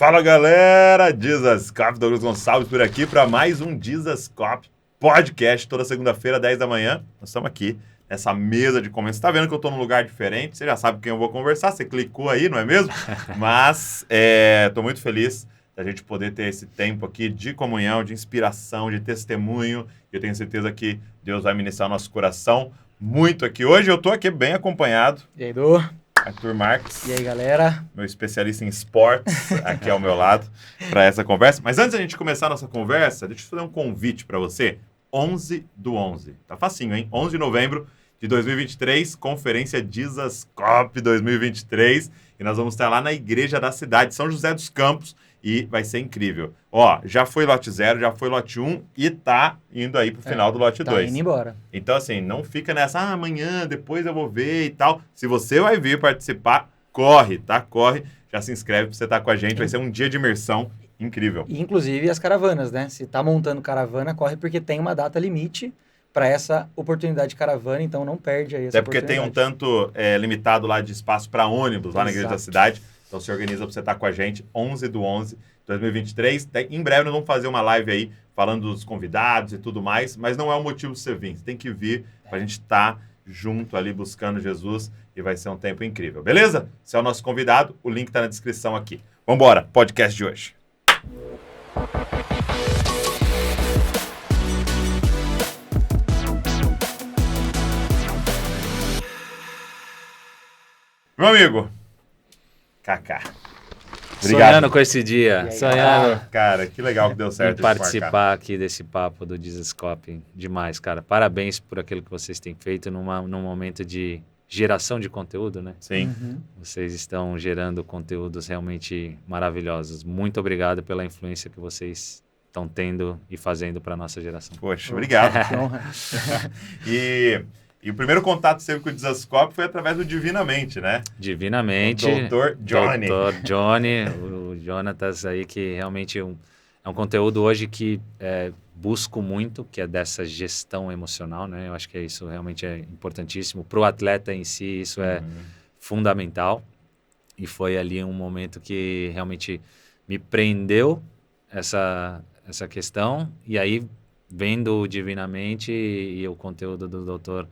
Fala galera, Dizascope, Douglas Gonçalves por aqui para mais um Dizascope podcast, toda segunda-feira, 10 da manhã. Nós estamos aqui nessa mesa de comentários. Você está vendo que eu estou num lugar diferente, você já sabe com quem eu vou conversar, você clicou aí, não é mesmo? Mas estou muito feliz da gente poder ter esse tempo aqui de comunhão, de inspiração, de testemunho. Eu tenho certeza que Deus vai ministrar o nosso coração muito aqui. Hoje eu estou aqui bem acompanhado. E aí, Edu? Arthur Marques. E aí, galera? Meu especialista em esportes aqui ao meu lado para essa conversa. Mas antes da gente começar a nossa conversa, deixa eu fazer um convite para você. 11/11. Tá facinho, hein? 11 de novembro de 2023, Conferência Dizascope 2023. E nós vamos estar lá na Igreja da Cidade, São José dos Campos. E vai ser incrível. Ó, já foi lote 0, já foi lote 1 e tá indo aí pro final do lote 2. Tá indo embora. Então, assim, não fica nessa, amanhã, depois eu vou ver e tal. Se você vai vir participar, corre, tá? Corre, já se inscreve pra você estar com a gente. Vai ser um dia de imersão incrível. E, inclusive as caravanas, né? Se tá montando caravana, corre porque tem uma data limite para essa oportunidade de caravana, então não perde aí essa Até porque tem um tanto limitado lá de espaço para ônibus lá na Igreja da Cidade. Então se organiza para você estar com a gente, 11/11/2023. Em breve nós vamos fazer uma live aí falando dos convidados e tudo mais, mas não é o motivo de você vir. Você tem que vir para a gente estar junto ali buscando Jesus e vai ser um tempo incrível, beleza? Você é o nosso convidado, o link está na descrição aqui. Vamos embora, podcast de hoje. Meu amigo, Kaká. Obrigado. Sonhando com esse dia. Aí, sonhando. Cara, que legal que deu certo. Em participar aqui desse papo do Dizascope. Demais, cara. Parabéns por aquilo que vocês têm feito num momento de geração de conteúdo, né? Sim. Uhum. Vocês estão gerando conteúdos realmente maravilhosos. Muito obrigado pela influência que vocês estão tendo e fazendo para a nossa geração. Poxa, obrigado. E o primeiro contato seu com o Dizascope foi através do Divinamente, né? Divinamente. O Dr. Johnny. Dr. Johnny, o Jonatas aí, que realmente é um conteúdo hoje que busco muito, que é dessa gestão emocional, né? Eu acho que isso realmente é importantíssimo. Para o atleta em si, isso é fundamental. E foi ali um momento que realmente me prendeu essa questão. E aí, vendo Divinamente e o conteúdo do Dr.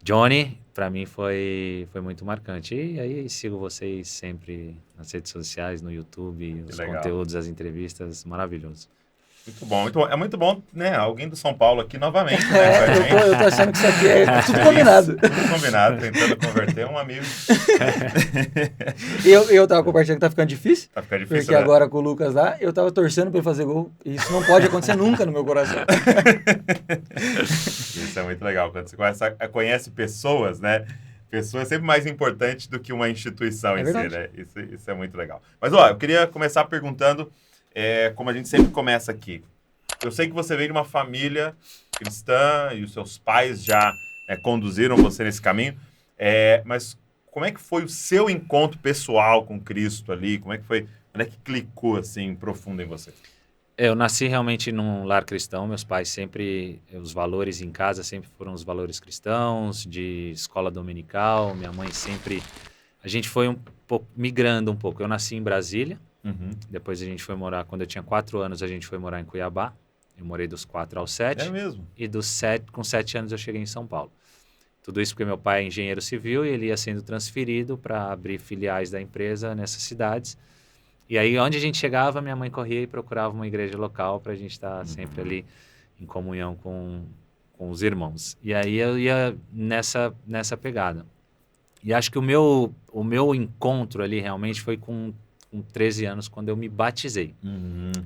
Johnny, para mim foi muito marcante. E aí sigo vocês sempre nas redes sociais, no YouTube, os conteúdos, as entrevistas, maravilhoso. Muito bom, muito bom. É muito bom, né? Alguém do São Paulo aqui novamente, né? Eu tô achando que isso aqui é tudo combinado. Tudo combinado, tentando converter um amigo. Eu tava compartilhando que tá ficando difícil. Tá ficando difícil, porque agora com o Lucas lá, eu tava torcendo pra ele fazer gol. E isso não pode acontecer nunca no meu coração. Isso é muito legal. Quando você conhece pessoas, né? Pessoa é sempre mais importante do que uma instituição em si, né? Isso é muito legal. Mas, ó, eu queria começar perguntando, como a gente sempre começa aqui. Eu sei que você veio de uma família cristã e os seus pais já conduziram você nesse caminho, mas como é que foi o seu encontro pessoal com Cristo ali? Como é que foi? Onde é que clicou assim profundo em você? Eu nasci realmente num lar cristão. Meus pais sempre, os valores em casa sempre foram os valores cristãos, de escola dominical. Minha mãe sempre, a gente foi um pouco migrando um pouco. Eu nasci em Brasília. Depois a gente foi morar, quando eu tinha 4 anos, a gente foi morar em Cuiabá. Eu morei dos 4 aos 7. É mesmo? E com 7 anos eu cheguei em São Paulo. Tudo isso porque meu pai é engenheiro civil e ele ia sendo transferido para abrir filiais da empresa nessas cidades. E aí, onde a gente chegava, minha mãe corria e procurava uma igreja local para a gente estar sempre ali em comunhão com os irmãos. E aí eu ia nessa pegada. E acho que o meu encontro ali realmente foi com 13 anos, quando eu me batizei.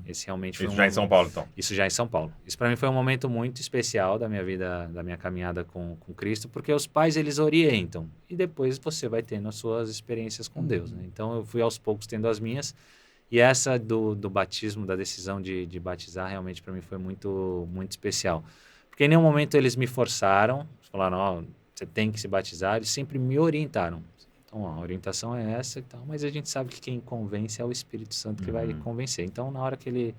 Esse realmente foi Isso já em São Paulo, então? Isso já em São Paulo. Isso para mim foi um momento muito especial da minha vida, da minha caminhada com Cristo, porque os pais, eles orientam. E depois você vai tendo as suas experiências com Deus, né? Então, eu fui aos poucos tendo as minhas. E essa do batismo, da decisão de batizar, realmente para mim foi muito, muito especial. Porque em nenhum momento eles me forçaram, falaram, você tem que se batizar, eles sempre me orientaram. Então, a orientação é essa e tal, mas a gente sabe que quem convence é o Espírito Santo que vai convencer. Então, na hora que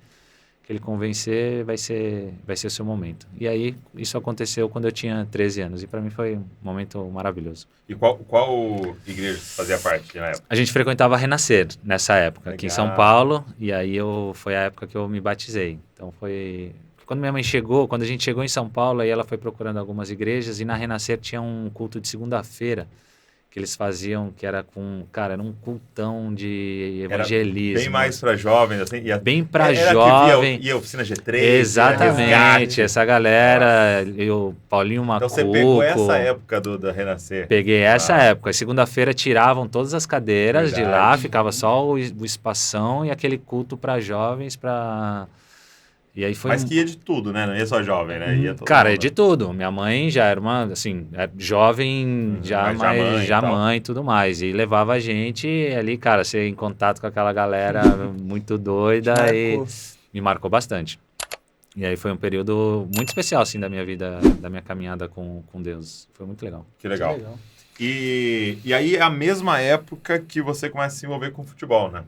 que ele convencer, vai ser o seu momento. E aí, isso aconteceu quando eu tinha 13 anos. E para mim foi um momento maravilhoso. E qual igreja você fazia parte na época? A gente frequentava a Renascer nessa época, aqui em São Paulo. E aí foi a época que eu me batizei. Então foi... Quando minha mãe chegou, quando a gente chegou em São Paulo, aí ela foi procurando algumas igrejas. E na Renascer tinha um culto de segunda-feira que eles faziam, que era era um cultão de evangelismo. Era bem mais para jovens, assim. Bem para jovem. Ia oficina G3. Exatamente, essa galera, o Paulinho Macuco. Então você pegou essa época da Renascer. Peguei essa época. Segunda-feira tiravam todas as cadeiras de lá, ficava só o espação e aquele culto para jovens, para... E aí foi Mas que ia de tudo, né? Não ia só jovem, né? Ia cara, ia de tudo. Minha mãe já era uma, assim, jovem, já mãe e tudo mais. E levava a gente ali, cara, ser em contato com aquela galera muito doida e me marcou bastante. E aí foi um período muito especial, assim, da minha vida, da minha caminhada com Deus. Foi muito legal. Que legal. E aí é a mesma época que você começa a se envolver com o futebol, né?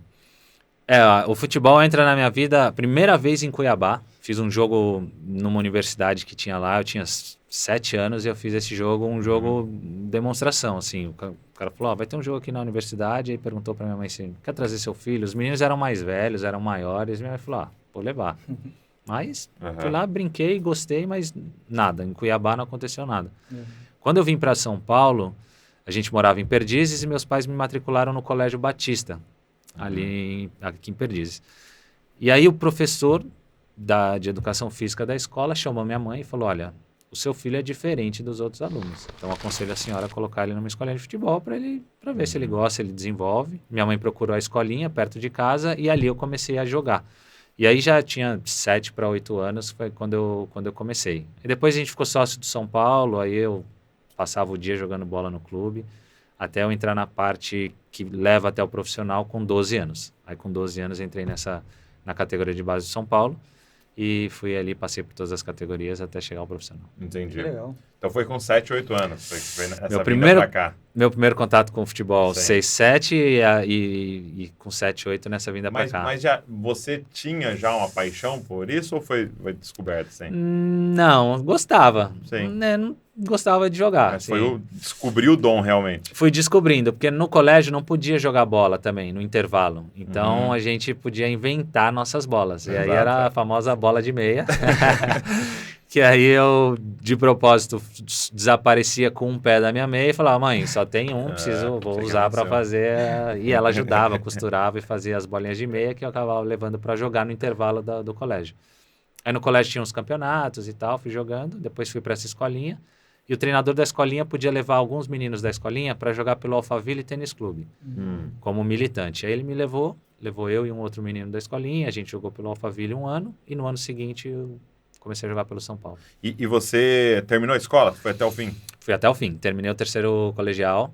O futebol entra na minha vida, primeira vez em Cuiabá. Fiz um jogo numa universidade que tinha lá, eu tinha 7 anos e eu fiz esse jogo, um jogo demonstração, assim. O cara falou, vai ter um jogo aqui na universidade, aí perguntou pra minha mãe assim, quer trazer seu filho? Os meninos eram mais velhos, eram maiores, minha mãe falou, vou levar. Mas fui lá, brinquei, gostei, mas nada, em Cuiabá não aconteceu nada. Quando eu vim para São Paulo, a gente morava em Perdizes e meus pais me matricularam no Colégio Batista, aqui em Perdizes. E aí o professor de Educação Física da escola chamou minha mãe e falou, olha, o seu filho é diferente dos outros alunos. Então aconselho a senhora a colocar ele numa escolinha de futebol para ver se ele gosta, se ele desenvolve. Minha mãe procurou a escolinha perto de casa e ali eu comecei a jogar. E aí já tinha 7 para 8 anos, foi quando eu comecei. E depois a gente ficou sócio do São Paulo, aí eu passava o dia jogando bola no clube, até eu entrar na parte que leva até o profissional com 12 anos. Aí com 12 anos entrei na categoria de base do São Paulo e fui ali, passei por todas as categorias até chegar ao profissional. Entendi. Legal. Então foi com 7, 8 anos, foi essa vinda pra cá. Meu primeiro contato com o futebol, 6, 7 e com 7, 8 nessa vinda pra cá. Mas você tinha já uma paixão por isso ou foi descoberto, sim? Não, gostava. Sim. Não gostava de jogar. Mas descobriu o dom realmente. Fui descobrindo, porque no colégio não podia jogar bola também, no intervalo. Então a gente podia inventar nossas bolas. Exato. E aí era a famosa bola de meia. Que aí eu, de propósito, desaparecia com um pé da minha meia e falava, mãe, só tem um, vou usar para fazer. E ela ajudava, costurava e fazia as bolinhas de meia que eu acabava levando para jogar no intervalo do colégio. Aí no colégio tinha uns campeonatos e tal, fui jogando, depois fui para essa escolinha. E o treinador da escolinha podia levar alguns meninos da escolinha para jogar pelo Alphaville Tênis Clube, como militante. Aí ele me levou eu e um outro menino da escolinha, a gente jogou pelo Alphaville 1 ano, e no ano seguinte eu comecei a jogar pelo São Paulo. E você terminou a escola? Foi até o fim? Fui até o fim. Terminei o terceiro colegial.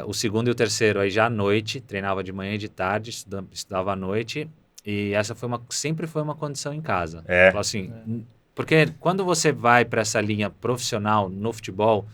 O segundo e o terceiro aí já à noite. Treinava de manhã e de tarde, estudava à noite. E essa sempre foi uma condição em casa. Assim, porque quando você vai para essa linha profissional no futebol,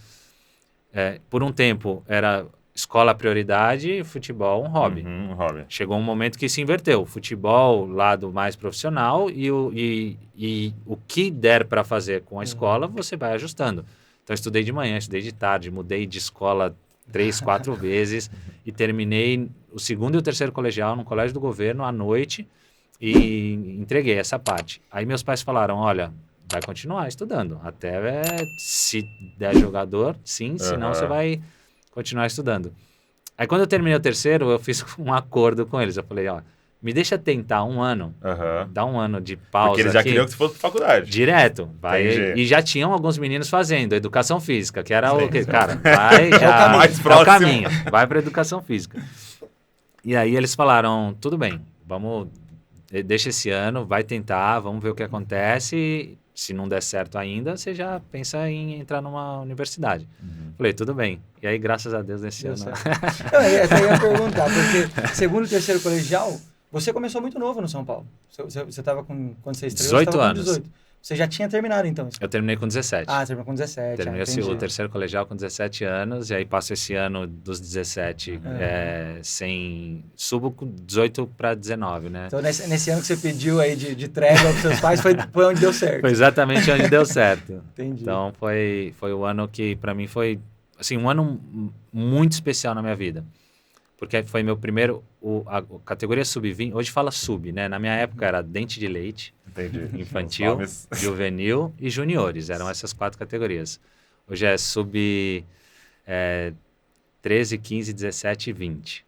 por um tempo era escola prioridade e futebol um hobby. Um hobby. Chegou um momento que se inverteu. O futebol, lado mais profissional, e o que der para fazer com a escola, você vai ajustando. Então, eu estudei de manhã, estudei de tarde, mudei de escola 3, 4 vezes e terminei o segundo e o terceiro colegial no colégio do governo à noite e entreguei essa parte. Aí meus pais falaram, olha, vai continuar estudando. Até se der jogador, sim, senão você vai continuar estudando. Aí quando eu terminei o terceiro, eu fiz um acordo com eles. Eu falei, me deixa tentar 1 ano, dá 1 ano de pausa. Porque eles já queriam que você fosse para faculdade. Direto. E já tinham alguns meninos fazendo educação física, que era o que, cara, vai já. Mais próximo. É o caminho, vai para educação física. E aí eles falaram, tudo bem, deixa esse ano, vai tentar, vamos ver o que acontece. Se não der certo ainda, você já pensa em entrar numa universidade. Falei, tudo bem. E aí, graças a Deus, nesse ano... Essa eu ia perguntar, porque segundo e terceiro colegial, você começou muito novo no São Paulo. Você estava com... Quando você estreou, 18 você anos. Com 18. Você já tinha terminado, então? Eu terminei com 17. Ah, terminou com 17. Terminei o terceiro colegial com 17 anos, e aí passo esse ano dos 17 subo com 18 para 19, né? Então, nesse ano que você pediu aí de trégua para seus pais, foi onde deu certo. Foi exatamente onde deu certo. Entendi. Então, foi o ano que, para mim, foi assim, um ano muito especial na minha vida. Porque foi meu primeiro... A categoria sub-20... Hoje fala sub, né? Na minha época era dente de leite. Entendi. Infantil, juvenil e juniores. Eram essas 4 categorias. Hoje é sub 13, 15, 17 e 20.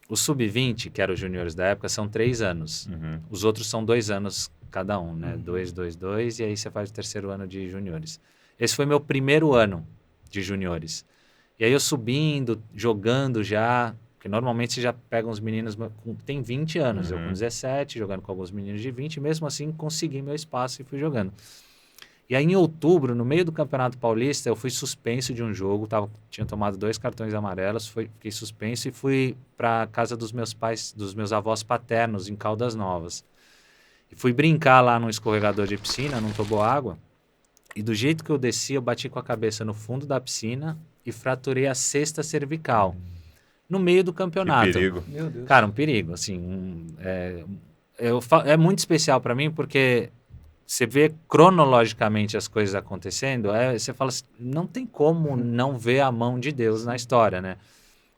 O sub-20, que eram os juniores da época, são 3 anos. Os outros são 2 anos cada um, né? 2, 2, 2. E aí você faz o terceiro ano de juniores. Esse foi meu primeiro ano de juniores. E aí eu subindo, jogando já... Porque normalmente você já pega uns meninos que tem 20 anos. Eu com 17, jogando com alguns meninos de 20. Mesmo assim, consegui meu espaço e fui jogando. E aí, em outubro, no meio do Campeonato Paulista, eu fui suspenso de um jogo. Tinha tomado 2 cartões amarelos. Fiquei suspenso e fui para a casa dos meus pais, dos meus avós paternos, em Caldas Novas. E fui brincar lá num escorregador de piscina, num toboágua. E do jeito que eu desci, eu bati com a cabeça no fundo da piscina e fraturei a cesta cervical. No meio do campeonato. Que perigo. Meu Deus. Cara, um perigo, assim. É muito especial para mim porque você vê cronologicamente as coisas acontecendo, você fala assim, não tem como não ver a mão de Deus na história, né?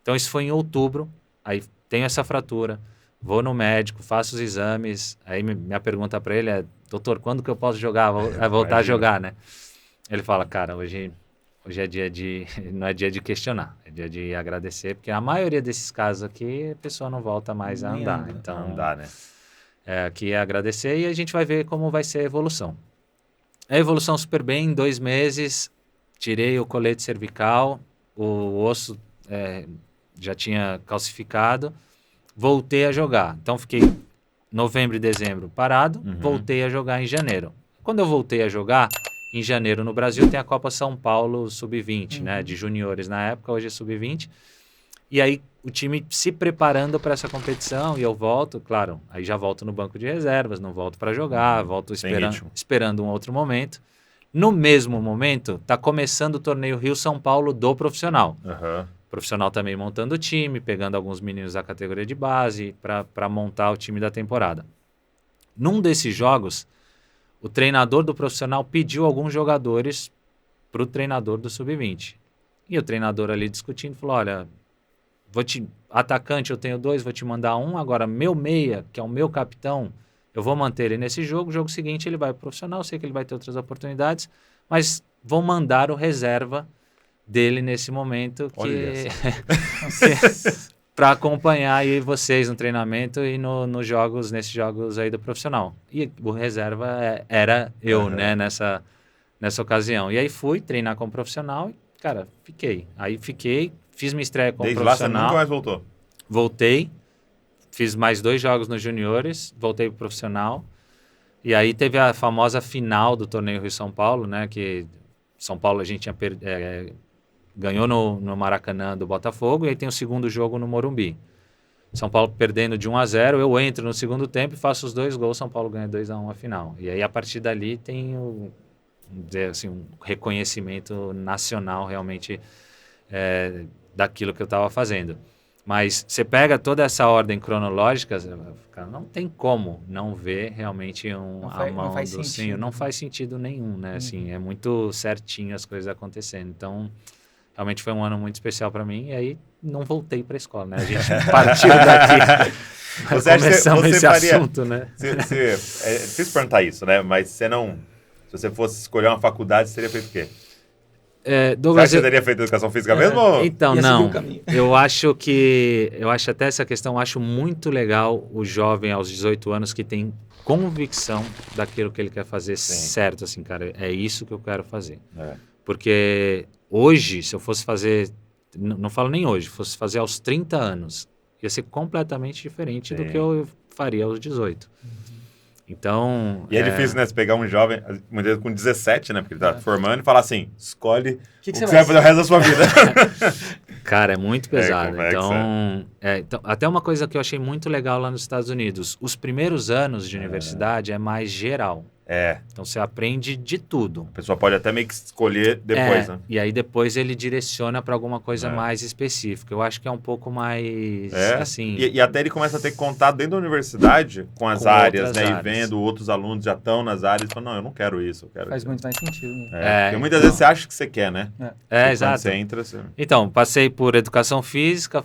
Então, isso foi em outubro, aí tenho essa fratura, vou no médico, faço os exames, aí minha pergunta para ele é, doutor, quando que eu posso jogar, voltar a jogar, né? Ele fala, cara, hoje é dia não é dia de questionar, é dia de agradecer, porque a maioria desses casos aqui, a pessoa não volta mais a andar. Então, não dá, né? Aqui é agradecer e a gente vai ver como vai ser a evolução. A evolução super bem, em 2 meses, tirei o colete cervical, o osso já tinha calcificado, voltei a jogar. Então, fiquei novembro e dezembro parado, voltei a jogar em janeiro. Quando eu voltei a jogar... Em janeiro, no Brasil, tem a Copa São Paulo Sub-20, né? De juniores na época, hoje é Sub-20. E aí, o time se preparando para essa competição, e eu volto, claro, aí já volto no banco de reservas, não volto para jogar, volto esperando um outro momento. No mesmo momento, está começando o torneio Rio-São Paulo do profissional. O profissional também montando o time, pegando alguns meninos da categoria de base para montar o time da temporada. Num desses jogos... O treinador do profissional pediu alguns jogadores para o treinador do sub-20. E o treinador ali discutindo falou, olha, atacante eu tenho 2, vou te mandar 1, agora meu meia, que é o meu capitão, eu vou manter ele nesse jogo seguinte ele vai para o profissional, sei que ele vai ter outras oportunidades, mas vou mandar o reserva dele nesse momento para acompanhar aí vocês no treinamento e nesses jogos aí do profissional. E o reserva era eu, né, nessa ocasião. E aí fui treinar como profissional e, cara, fiquei. Aí fiz minha estreia como profissional. Desde lá você nunca mais voltou? Voltei, fiz mais 2 jogos nos juniores, voltei pro profissional. E aí teve a famosa final do torneio Rio-São Paulo, né, que São Paulo a gente tinha ganhou no Maracanã do Botafogo, e aí tem o segundo jogo no Morumbi. São Paulo perdendo de 1-0, eu entro no segundo tempo e faço os 2 gols, São Paulo ganha 2-1 a final. E aí, a partir dali, tem um reconhecimento nacional, realmente, daquilo que eu estava fazendo. Mas você pega toda essa ordem cronológica, cara, não tem como não ver realmente a mão do Senhor. Não faz sentido nenhum, né? Assim, é muito certinho as coisas acontecendo. Então... Realmente foi um ano muito especial para mim, e aí não voltei para a escola, né? A gente partiu daqui. Começamos esse assunto, né? É difícil perguntar isso, né? Mas se você fosse escolher uma faculdade, você teria feito o quê? Douglas, você teria feito educação física mesmo? Então, não. Eu acho até essa questão, eu acho muito legal o jovem aos 18 anos que tem convicção daquilo que ele quer fazer certo, assim, cara, é isso que eu quero fazer. Porque hoje, se eu fosse fazer, não falo nem hoje, fosse fazer aos 30 anos, ia ser completamente diferente do que eu faria aos 18. Então... E é difícil, né? Você pegar um jovem, muitas vezes com 17, né? Porque ele tá formando, e falar assim, escolhe o que você vai fazer o resto da sua vida. Cara, é muito pesado. Então, até uma coisa que eu achei muito legal lá nos Estados Unidos, os primeiros anos de universidade é mais geral. Então você aprende de tudo. A pessoa pode até meio que escolher depois, né? E aí depois ele direciona para alguma coisa mais específica. Eu acho que é um pouco mais assim. E até ele começa a ter contato dentro da universidade com as áreas, né? áreas. E vendo outros alunos já estão nas áreas e falam, não, eu não quero isso, eu quero Faz isso. muito mais sentido. Porque muitas vezes você acha que você quer, né? Exato. Quando você entra, você... Então, passei por educação física,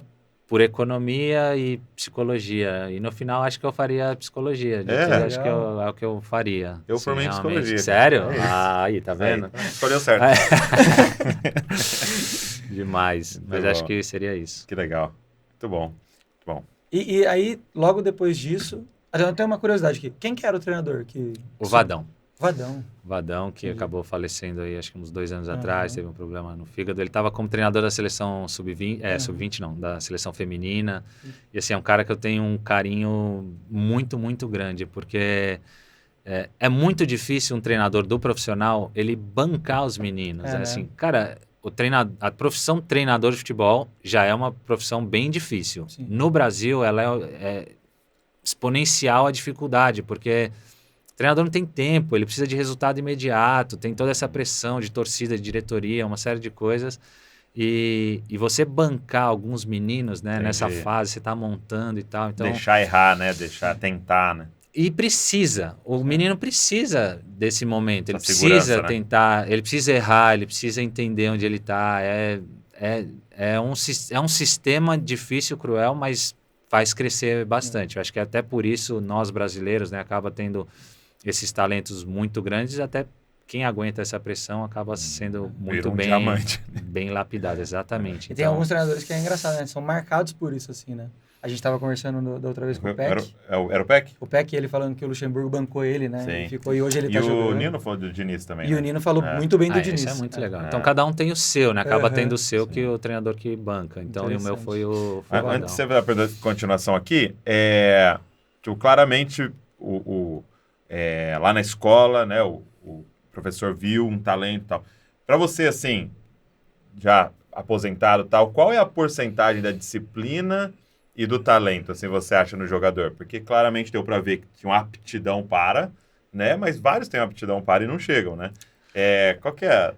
por economia e psicologia. E no final acho que eu faria psicologia. Acho que é o que eu faria. Eu formei em psicologia. Sério? Aí, tá vendo? Escolheu certo. Demais. Mas acho que seria isso. Que legal. Muito bom. Muito bom. E aí, logo depois disso, eu tenho uma curiosidade aqui. Quem que era o treinador? O Vadão. Vadão, que acabou falecendo aí, acho que uns 2 anos atrás, teve um problema no fígado. Ele estava como treinador da seleção sub-20, sub-20 não, da seleção feminina. E assim, é um cara que eu tenho um carinho muito, muito grande, porque é muito difícil um treinador do profissional, ele bancar os meninos. Assim, cara, a profissão treinador de futebol já é uma profissão bem difícil. Sim. No Brasil, ela é exponencial a dificuldade, porque... O treinador não tem tempo, ele precisa de resultado imediato, tem toda essa pressão de torcida, de diretoria, uma série de coisas. E você bancar alguns meninos, né, nessa fase, você está montando e tal. Então, deixar errar, né? Deixar tentar, né? E precisa. O menino precisa desse momento. Ele precisa tentar, ele precisa errar, ele precisa entender onde ele está. É um sistema difícil, cruel, mas faz crescer bastante. Eu acho que até por isso nós brasileiros, né, acaba tendo... esses talentos muito grandes, até quem aguenta essa pressão acaba sendo muito bem lapidado, exatamente. E tem alguns treinadores que é engraçado, né? São marcados por isso, assim, né? A gente estava conversando da outra vez com o Peck. Era o Peck? O Peck, ele falando que o Luxemburgo bancou ele, né? Sim. E hoje ele tá jogando. E o Nino falou do Diniz também. E o Nino falou muito bem do Diniz. Isso é muito legal. Então cada um tem o seu, né? Acaba tendo o seu que o treinador que banca. Então e o meu foi o Antes de você dar a continuação aqui, claramente lá na escola, né, o professor viu um talento e tal. Para você, assim, já aposentado e tal, qual é a porcentagem da disciplina e do talento, assim, você acha no jogador? Porque claramente deu para ver que tinha uma aptidão para, né, mas vários têm uma aptidão para e não chegam, né? Qual que é?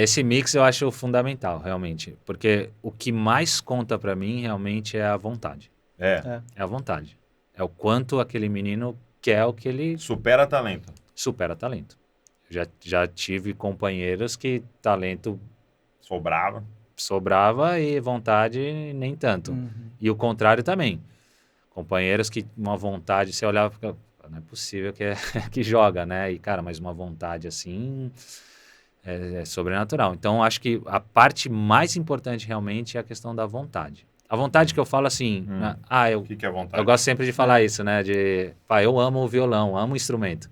Esse mix eu acho fundamental, realmente. Porque o que mais conta para mim, realmente, é a vontade. É a vontade. É o quanto aquele menino quer o que ele... Supera talento. Supera talento. Já tive companheiros que talento... Sobrava e vontade nem tanto. E o contrário também. Companheiros que uma vontade, você olhava e ficava, não é possível que joga, né? E, cara, mas uma vontade assim é sobrenatural. Então, acho que a parte mais importante realmente é a questão da vontade. A vontade que eu falo assim... O que é vontade? Eu gosto sempre de falar isso, né? Eu amo o violão, amo o instrumento.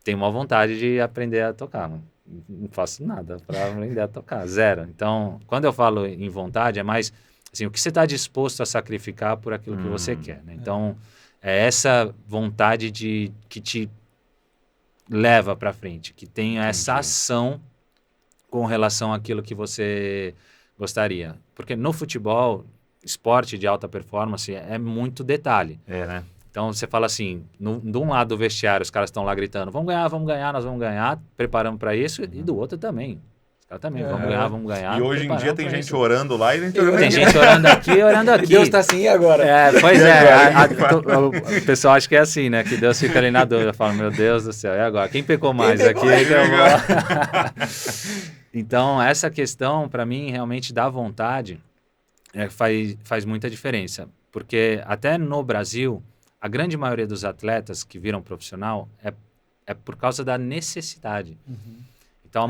Tenho uma vontade de aprender a tocar, mano. Não faço nada para aprender a tocar, zero. Então, quando eu falo em vontade, é mais assim, o que você está disposto a sacrificar por aquilo que você quer, né? Então, é essa vontade que te leva para frente, que tem essa ação com relação àquilo que você gostaria. Porque no futebol, esporte de alta performance, é muito detalhe. Né? Então, você fala assim, de um lado do vestiário, os caras estão lá gritando, vamos ganhar, nós vamos ganhar, preparamos para isso, e do outro também. Os caras também, vamos ganhar. E hoje em dia tem gente orando lá e tem gente orando aqui, orando aqui. Deus está assim agora. Pois o pessoal acha que é assim, né? Que Deus fica ali na dúvida, fala, meu Deus do céu, e agora? Quem pecou mais aqui? Então, essa questão, para mim, realmente dá vontade, faz muita diferença. Porque até no Brasil... A grande maioria dos atletas que viram profissional é por causa da necessidade. Então,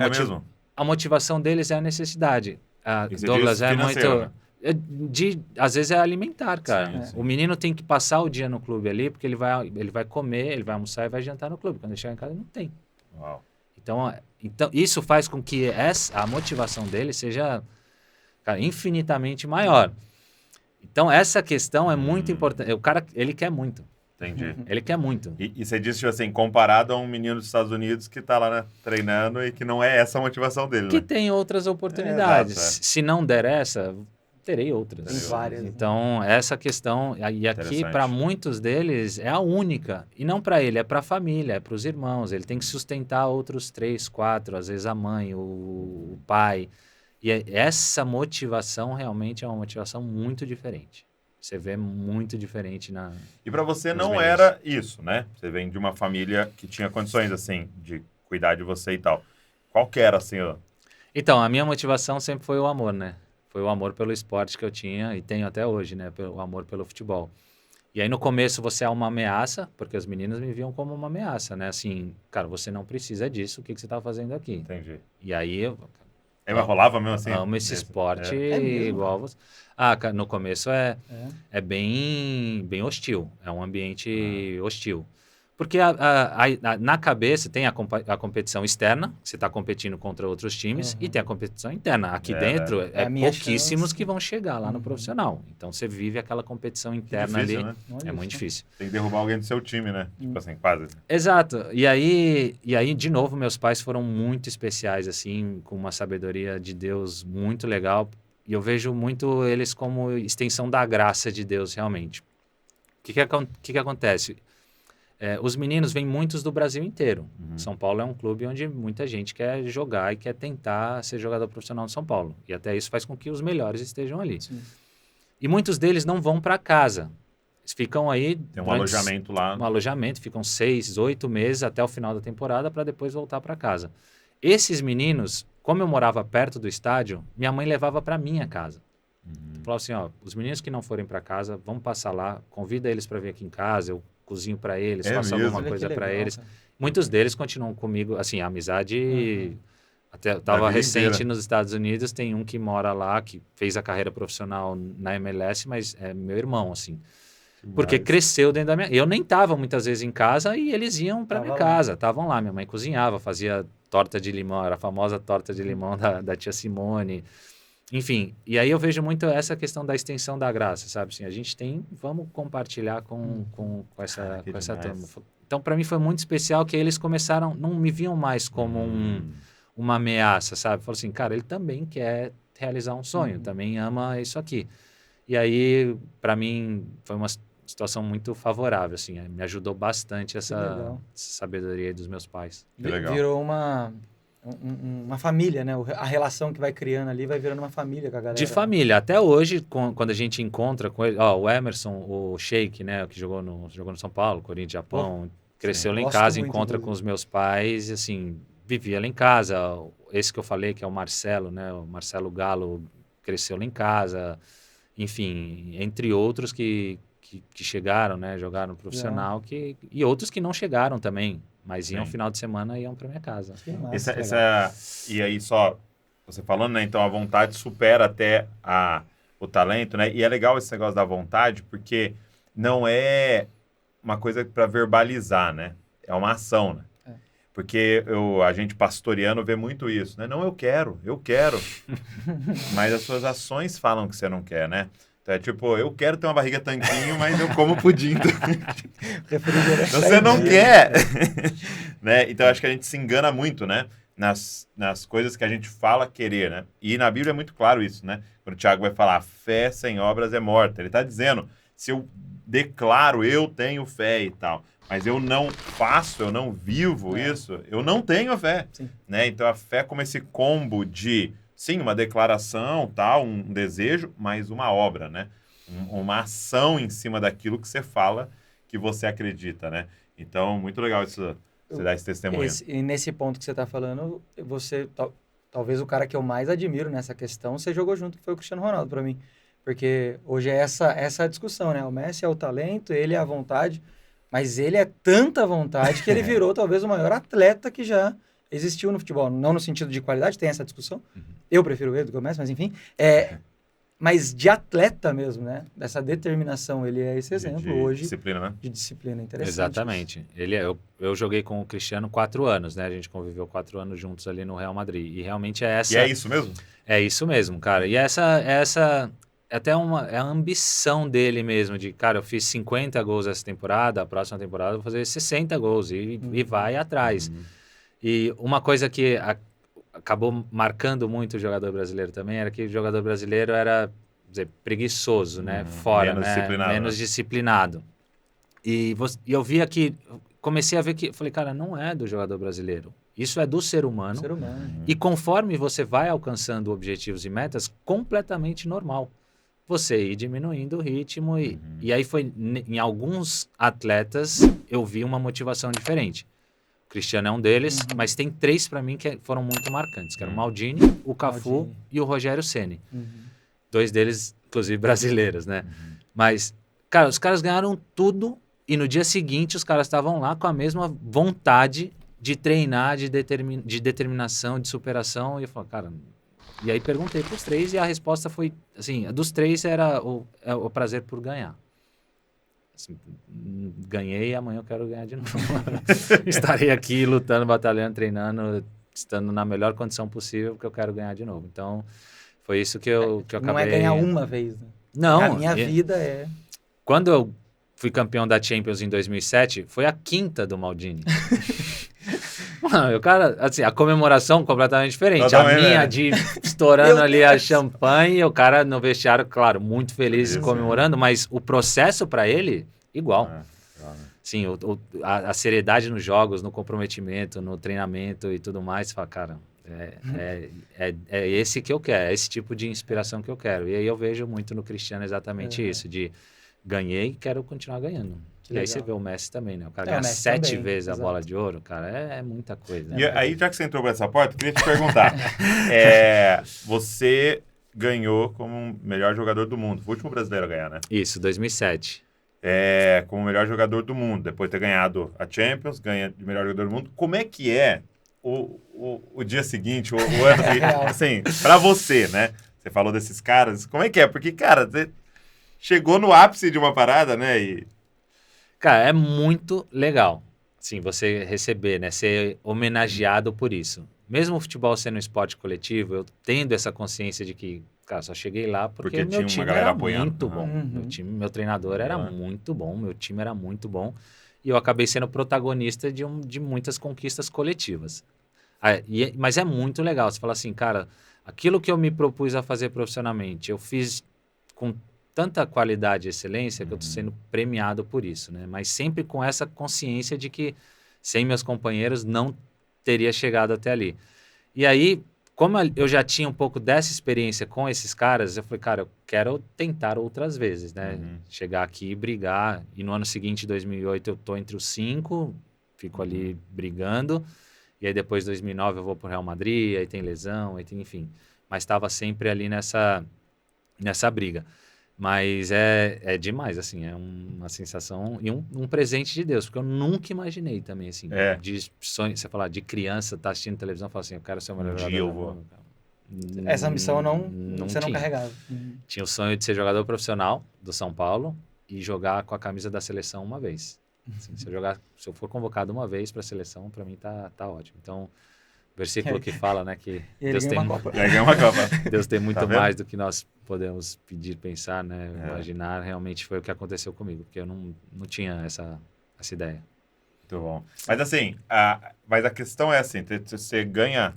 a motivação deles é a necessidade. Douglas, muito... às vezes é alimentar, cara. Sim. O menino tem que passar o dia no clube ali, porque ele vai comer, ele vai almoçar e vai jantar no clube. Quando ele chegar em casa, ele não tem. Uau. Então, isso faz com que a motivação dele seja, cara, infinitamente maior. Então, essa questão é muito importante. O cara, ele quer muito. Entendi. Ele quer muito. E você disse, assim, comparado a um menino dos Estados Unidos que está lá, né, treinando e que não é essa a motivação dele, que tem outras oportunidades. Se não der essa, terei outras. Tem várias. Então, essa questão, e aqui para muitos deles é a única. E não para ele, é para a família, é para os irmãos. Ele tem que sustentar outros 3, 4, às vezes a mãe, o pai. E essa motivação realmente é uma motivação muito diferente. Você vê muito diferente na... E para você não era isso, né? Você vem de uma família que tinha condições, assim, de cuidar de você e tal. Qual que era, assim, ó? Então, a minha motivação sempre foi o amor, né? Foi o amor pelo esporte que eu tinha e tenho até hoje, né? O amor pelo futebol. E aí, no começo, você é uma ameaça, porque as meninas me viam como uma ameaça, né? Assim, cara, você não precisa disso, o que você tá fazendo aqui? Entendi. E aí... Mas rolava mesmo assim? Amo esse esporte mesmo, igual você. Cara, no começo é bem hostil. É um ambiente hostil. Porque na cabeça tem a competição externa, você está competindo contra outros times, e tem a competição interna. Aqui dentro, é pouquíssimos que vão chegar lá no profissional. Então, você vive aquela competição interna difícil, ali. Né? É muito difícil. Tem que derrubar alguém do seu time, né? Tipo assim, quase. Exato. E aí, de novo, meus pais foram muito especiais, assim, com uma sabedoria de Deus muito legal. E eu vejo muito eles como extensão da graça de Deus, realmente. O que acontece? Os meninos vêm muitos do Brasil inteiro. São Paulo é um clube onde muita gente quer jogar e quer tentar ser jogador profissional de São Paulo. E até isso faz com que os melhores estejam ali. Sim. E muitos deles não vão para casa. Eles ficam aí... Tem um alojamento lá. Um alojamento, ficam 6, 8 meses até o final da temporada para depois voltar para casa. Esses meninos, como eu morava perto do estádio, minha mãe levava para minha casa. Falava assim, ó, os meninos que não forem para casa, vão passar lá, convida eles para vir aqui em casa, eu cozinho para eles, faço alguma coisa para eles. Cara. Muitos deles continuam comigo, assim, a amizade... Até estava recente nos Estados Unidos, tem um que mora lá, que fez a carreira profissional na MLS, mas é meu irmão, assim. Porque cresceu dentro da minha... Eu nem estava muitas vezes em casa e eles iam para minha casa, estavam lá. Minha mãe cozinhava, fazia torta de limão, era a famosa torta de limão da tia Simone. Enfim, e aí eu vejo muito essa questão da extensão da graça, sabe? Assim, a gente vamos compartilhar com essa turma. Então, para mim foi muito especial que eles começaram, não me viam mais como uma ameaça, sabe? Falaram assim, cara, ele também quer realizar um sonho, também ama isso aqui. E aí, para mim, foi uma situação muito favorável, assim, me ajudou bastante essa sabedoria dos meus pais. Virou uma família, né? A relação que vai criando ali vai virando uma família com a galera. De família. Até hoje, quando a gente encontra com ele... o Emerson, o Sheik, né? Que jogou no São Paulo, Corinthians, Japão. Cresceu lá em casa, encontra com os meus pais e, assim, vivia lá em casa. Esse que eu falei, que é o Marcelo, né? O Marcelo Galo cresceu lá em casa. Enfim, entre outros que chegaram, né? Jogaram profissional. E outros que não chegaram também. Mas iam final de semana e iam para minha casa. E aí só, você falando, né? Então a vontade supera até o talento, né? E é legal esse negócio da vontade, porque não é uma coisa para verbalizar, né? É uma ação, né? Porque a gente pastoreano vê muito isso, né? Não, eu quero. Mas as suas ações falam que você não quer, né? Então é tipo, eu quero ter uma barriga tanquinho, mas eu como pudim. Então, você não quer. Né? Então acho que a gente se engana muito, né? Nas coisas que a gente fala querer, né? E na Bíblia é muito claro isso, né? Quando o Tiago vai falar, fé sem obras é morta. Ele está dizendo, se eu declaro, eu tenho fé e tal, mas eu não faço, eu não vivo isso, eu não tenho fé. Né? Então a fé como esse combo de... Sim, uma declaração, tal, um desejo, mas uma obra, né? Uma ação em cima daquilo que você fala que você acredita, né? Então, muito legal isso, você dar esse testemunho. E nesse ponto que você está falando, você, talvez o cara que eu mais admiro nessa questão, você jogou junto, que foi o Cristiano Ronaldo para mim. Porque hoje é essa discussão, né? O Messi é o talento, ele é a vontade, mas ele é tanta vontade que ele virou talvez o maior atleta que já existiu no futebol. Não no sentido de qualidade, tem essa discussão. Eu prefiro ele do que o Messi, mas enfim. Mas de atleta mesmo, né? Dessa determinação, ele é esse exemplo hoje. Disciplina, né? De disciplina, interessante. Exatamente. Eu joguei com o Cristiano 4 anos, né? A gente conviveu 4 anos juntos ali no Real Madrid. E realmente é essa... E é isso mesmo? É isso mesmo, cara. E essa até é a ambição dele mesmo, de, cara, eu fiz 50 gols essa temporada, a próxima temporada eu vou fazer 60 gols e vai atrás. E uma coisa que acabou marcando muito o jogador brasileiro também era que o jogador brasileiro era dizer, preguiçoso, né? Fora, menos né? disciplinado, Menos né? disciplinado. E eu via que, comecei a ver que, falei, cara, não é do jogador brasileiro. Isso é do ser humano. Ser humano. E conforme você vai alcançando objetivos e metas, completamente normal. Você ir diminuindo o ritmo. E aí foi, em alguns atletas, eu vi uma motivação diferente. O Cristiano é um deles, mas tem 3 para mim que foram muito marcantes, que eram o Maldini, o Cafu e o Rogério Ceni. 2 deles, inclusive, brasileiros, né? Mas, cara, os caras ganharam tudo e no dia seguinte os caras estavam lá com a mesma vontade de treinar, de determinação, de superação. E eu falei, cara... E aí perguntei para os 3 e a resposta foi, assim, dos 3 era o prazer por ganhar. Assim, ganhei, amanhã eu quero ganhar de novo. Estarei aqui lutando, batalhando, treinando, estando na melhor condição possível, porque eu quero ganhar de novo. Então, foi isso que eu acabei... Não é ganhar uma vez, né? Não. A minha vida é... Quando eu fui campeão da Champions em 2007, foi a 5ª do Maldini. Mano, o cara, assim, a comemoração completamente diferente. Totalmente, a minha né? de estourando ali a champanhe, o cara no vestiário, claro, muito feliz comemorando, mas o processo para ele, igual. Sim, a seriedade nos jogos, no comprometimento, no treinamento e tudo mais, você fala, cara, é esse que eu quero, é esse tipo de inspiração que eu quero. E aí eu vejo muito no Cristiano exatamente isso, de ganhei e quero continuar ganhando. E aí você vê o Messi também, né? O cara ganha 7 vezes a bola de ouro, cara, é muita coisa. E aí, já que você entrou por essa porta, eu queria te perguntar. Você ganhou como melhor jogador do mundo. Foi o último brasileiro a ganhar, né? Isso, 2007. Como melhor jogador do mundo. Depois de ter ganhado a Champions, ganha de melhor jogador do mundo. Como é que é o dia seguinte, o ano seguinte? Assim, pra você, né? Você falou desses caras. Como é que é? Porque, cara, você chegou no ápice de uma parada, né? Cara, é muito legal, sim, você receber, né, ser homenageado por isso. Mesmo o futebol sendo um esporte coletivo, eu tendo essa consciência de que, cara, só cheguei lá porque meu time era muito bom. Meu treinador era muito bom, meu time era muito bom. E eu acabei sendo protagonista de muitas conquistas coletivas. Mas é muito legal, você fala assim, cara, aquilo que eu me propus a fazer profissionalmente, eu fiz com tanta qualidade e excelência que eu estou sendo premiado por isso, né? Mas sempre com essa consciência de que sem meus companheiros não teria chegado até ali. E aí, como eu já tinha um pouco dessa experiência com esses caras, eu falei, cara, eu quero tentar outras vezes, né? Chegar aqui e brigar. E no ano seguinte, 2008, eu tô entre os 5, fico ali brigando. E aí depois, 2009, eu vou pro Real Madrid, aí tem lesão, aí tem, enfim. Mas estava sempre ali nessa briga. Mas é demais, assim, é uma sensação e um presente de Deus, porque eu nunca imaginei também, assim, de sonho, você falar de criança, tá assistindo televisão e falar assim, eu quero ser o melhor jogador do mundo. Essa missão você não carregava. Tinha o sonho de ser jogador profissional do São Paulo e jogar com a camisa da seleção uma vez. Assim, se eu for convocado uma vez para a seleção, para mim tá ótimo. Então, versículo que fala, né, que Deus tem uma Copa. Deus tem muito mais do que nós podemos pedir, pensar, né, imaginar. Realmente foi o que aconteceu comigo, porque eu não tinha essa ideia. Muito bom. Mas assim, mas a questão é assim, você ganha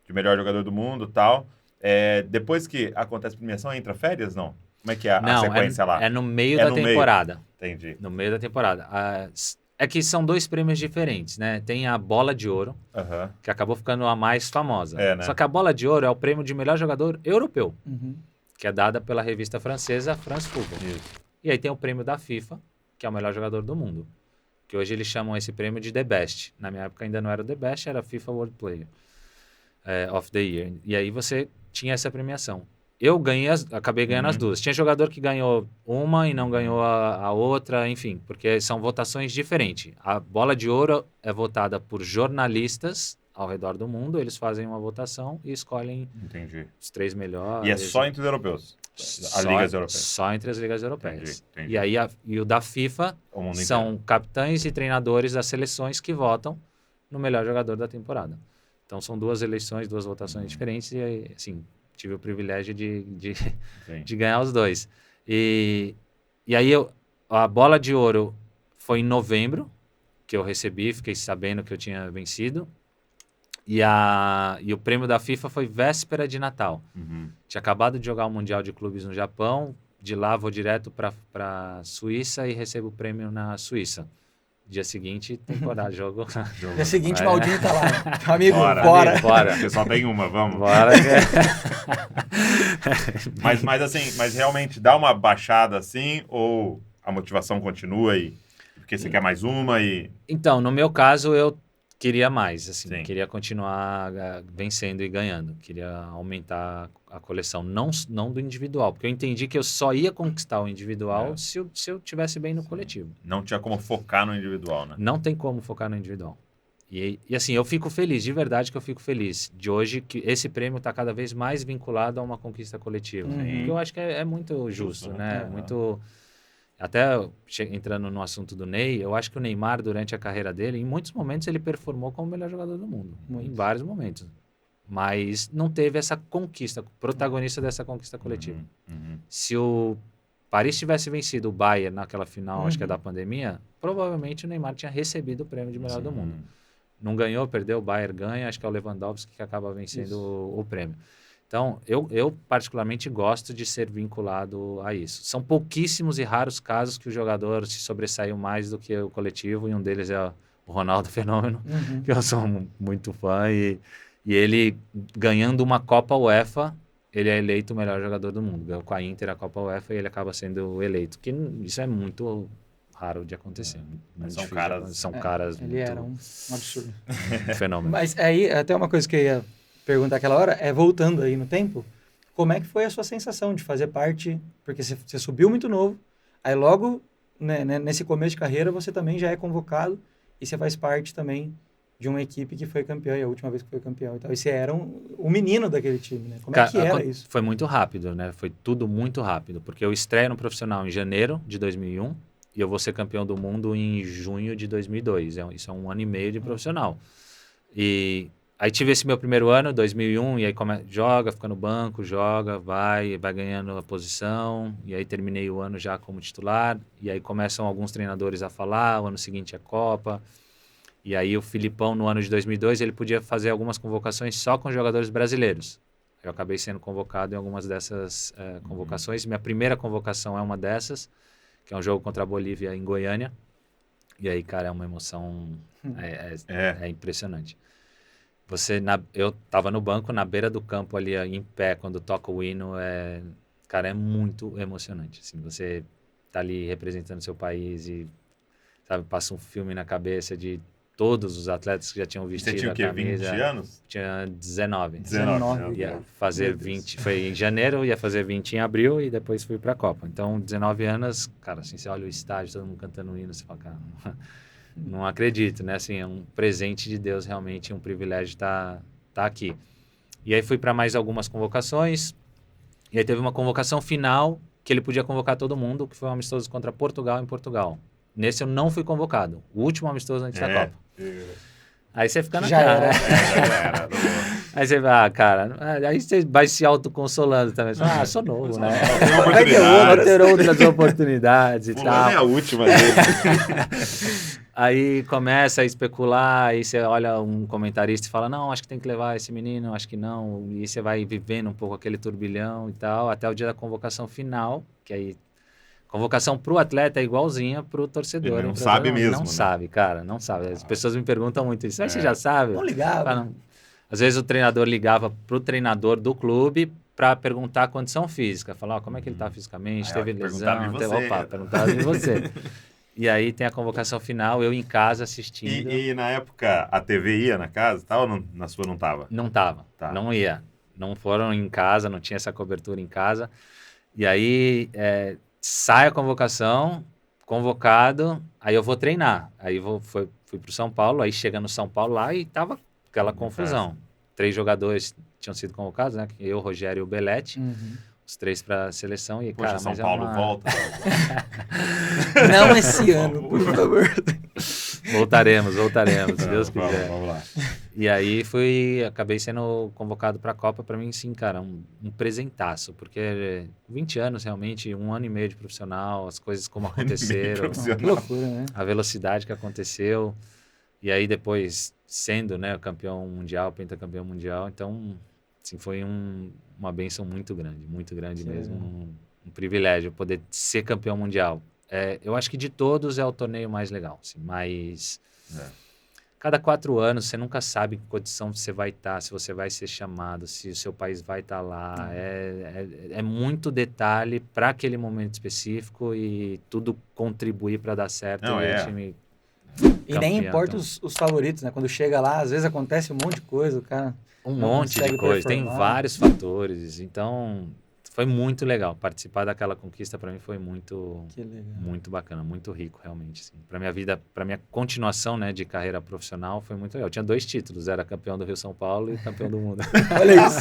de melhor jogador do mundo e tal, depois que acontece a premiação, entra férias, não? Como é que é a sequência lá? É no meio da temporada. Entendi. No meio da temporada. É que são 2 prêmios diferentes, né? Tem a Bola de Ouro, que acabou ficando a mais famosa. Né? Só que a Bola de Ouro é o prêmio de melhor jogador europeu, que é dada pela revista francesa France Football. E aí tem o prêmio da FIFA, que é o melhor jogador do mundo, que hoje eles chamam esse prêmio de The Best. Na minha época ainda não era o The Best, era FIFA World Player of the Year. E aí você tinha essa premiação. Eu acabei ganhando as 2. Tinha jogador que ganhou uma e não ganhou a outra, enfim, porque são votações diferentes. A Bola de Ouro é votada por jornalistas ao redor do mundo, eles fazem uma votação e escolhem os 3 melhores. E é só entre os europeus? As ligas europeias? Só entre as ligas europeias. Entendi. E aí e o da FIFA são capitães e treinadores das seleções que votam no melhor jogador da temporada. Então são 2 eleições, 2 votações diferentes e aí, assim, tive o privilégio de ganhar os 2. E aí a Bola de Ouro foi em novembro que eu recebi, fiquei sabendo que eu tinha vencido. E o prêmio da FIFA foi véspera de Natal. Uhum. Tinha acabado de jogar o Mundial de Clubes no Japão, de lá vou direto para Suíça e recebo o prêmio na Suíça. Dia seguinte, temporada, jogo. Dia seguinte, Vai, Maldinho tá lá. Amigo, Bora. bora. Amigo, bora. Você só tem uma, vamos. Bora. Mas assim, mas realmente dá uma baixada assim, ou a motivação continua e porque você quer mais uma e... Então, no meu caso, eu queria mais, assim, Sim. queria continuar vencendo e ganhando, queria aumentar a coleção, não do individual, porque eu entendi que eu só ia conquistar o individual se eu tivesse bem no coletivo. Não tinha como focar no individual, né? Não tem como focar no individual. E assim, eu fico feliz, de verdade que eu fico feliz de hoje que esse prêmio está cada vez mais vinculado a uma conquista coletiva. Porque eu acho que é muito justo, né? Muito... Até entrando no assunto do Ney, eu acho que o Neymar, durante a carreira dele, em muitos momentos ele performou como o melhor jogador do mundo. Em vários momentos. Mas não teve essa conquista, protagonista dessa conquista coletiva. Se o Paris tivesse vencido o Bayern naquela final, acho que é da pandemia, provavelmente o Neymar tinha recebido o prêmio de melhor do mundo. Não ganhou, perdeu, o Bayern ganha, acho que é o Lewandowski que acaba vencendo o prêmio. Então, eu particularmente gosto de ser vinculado a isso. São pouquíssimos e raros casos que o jogador se sobressaiu mais do que o coletivo, e um deles é o Ronaldo Fenômeno, que eu sou muito fã, e ele, ganhando uma Copa UEFA, ele é eleito o melhor jogador do mundo. Ganhou com a Inter a Copa UEFA e ele acaba sendo eleito, que isso é muito raro de acontecer. São caras ele muito... era um absurdo. Fenômeno. Mas aí, até uma coisa que eu ia perguntar aquela hora, voltando aí no tempo, como é que foi a sua sensação de fazer parte, porque você subiu muito novo, aí logo, né, nesse começo de carreira, você também já é convocado e você faz parte também de uma equipe que foi campeã, e a última vez que foi campeão e tal. E você era o menino daquele time, né? Como é que era isso? Foi muito rápido, né? Foi tudo muito rápido, porque eu estreio no profissional em janeiro de 2001 e eu vou ser campeão do mundo em junho de 2002. Isso é 1 ano e meio de profissional. E aí tive esse meu primeiro ano, 2001, e aí joga, fica no banco, joga, vai ganhando a posição, e aí terminei o ano já como titular, e aí começam alguns treinadores a falar, o ano seguinte é Copa, e aí o Filipão, no ano de 2002, ele podia fazer algumas convocações só com jogadores brasileiros. Eu acabei sendo convocado em algumas dessas convocações. Minha primeira convocação é uma dessas, que é um jogo contra a Bolívia em Goiânia, e aí, cara, é uma emoção, é impressionante. Eu tava no banco, na beira do campo ali, em pé, quando toca o hino, cara, é muito emocionante, assim, você tá ali representando seu país e, sabe, passa um filme na cabeça de todos os atletas que já tinham vestido a camisa. Você tinha o quê, 20 anos? Tinha 19. 19. Ia fazer 20, foi em janeiro, ia fazer 20 em abril e depois fui pra Copa. Então, 19 anos, cara, assim, você olha o estádio, todo mundo cantando o hino, você fala, cara... Não acredito, né? Assim, é um presente de Deus, realmente, um privilégio estar aqui. E aí fui para mais algumas convocações, e aí teve uma convocação final que ele podia convocar todo mundo, que foi um amistoso contra Portugal em Portugal. Nesse eu não fui convocado, o último amistoso antes da Copa. Aí você fica na cara. Aí você vai, cara, aí você vai se autoconsolando também. Você fala, sou novo, né? Vou ter outras oportunidades e tal. Não é a última dele. Aí começa a especular, aí você olha um comentarista e fala, não, acho que tem que levar esse menino, acho que não. E você vai vivendo um pouco aquele turbilhão e tal, até o dia da convocação final, que aí... Convocação pro atleta é igualzinha pro torcedor. Ele não sabe mesmo, Não né? sabe, cara, não sabe. As pessoas me perguntam muito isso. Mas você já sabe? Não ligava. Às vezes o treinador ligava pro treinador do clube para perguntar a condição física. Falar, como é que ele tá fisicamente, teve lesão. Perguntava de você. E aí tem a convocação final, eu em casa assistindo. E na época a TV ia na casa, tal, ou na sua não tava? Não tava, não ia. Não foram em casa, não tinha essa cobertura em casa. E aí... sai a convocação, convocado, aí eu vou treinar. Aí fui pro São Paulo, aí chega no São Paulo lá e tava aquela confusão. 3 jogadores tinham sido convocados, né? Eu, o Rogério e o Belletti. Os 3 para a seleção. E, poxa, cara, São Paulo volta. Não esse ano, por favor. Voltaremos, se Deus quiser. Vamos lá. E aí acabei sendo convocado para a Copa, para mim, sim, cara, um presentaço, porque 20 anos realmente, 1 ano e meio de profissional, as coisas como aconteceram, Que loucura, né? a velocidade que aconteceu, E aí depois, sendo, né, campeão mundial, pentacampeão mundial, então, assim, foi uma bênção muito grande mesmo, um privilégio poder ser campeão mundial. Eu acho que de todos é o torneio mais legal, assim, mas cada 4 anos você nunca sabe em que condição você vai estar, se você vai ser chamado, se o seu país vai estar lá. É muito detalhe para aquele momento específico e tudo contribuir para dar certo. Não, e o time e nem importa então. os favoritos, né? Quando chega lá, às vezes acontece um monte de coisa, o cara Um não monte de consegue coisa, tem performar. vários fatores. Então, foi muito legal. Participar daquela conquista para mim foi muito bacana, muito rico, realmente. Assim. Para minha vida, para minha continuação, né, de carreira profissional, foi muito legal. Eu tinha 2 títulos, era campeão do Rio São Paulo e campeão do mundo. Olha isso.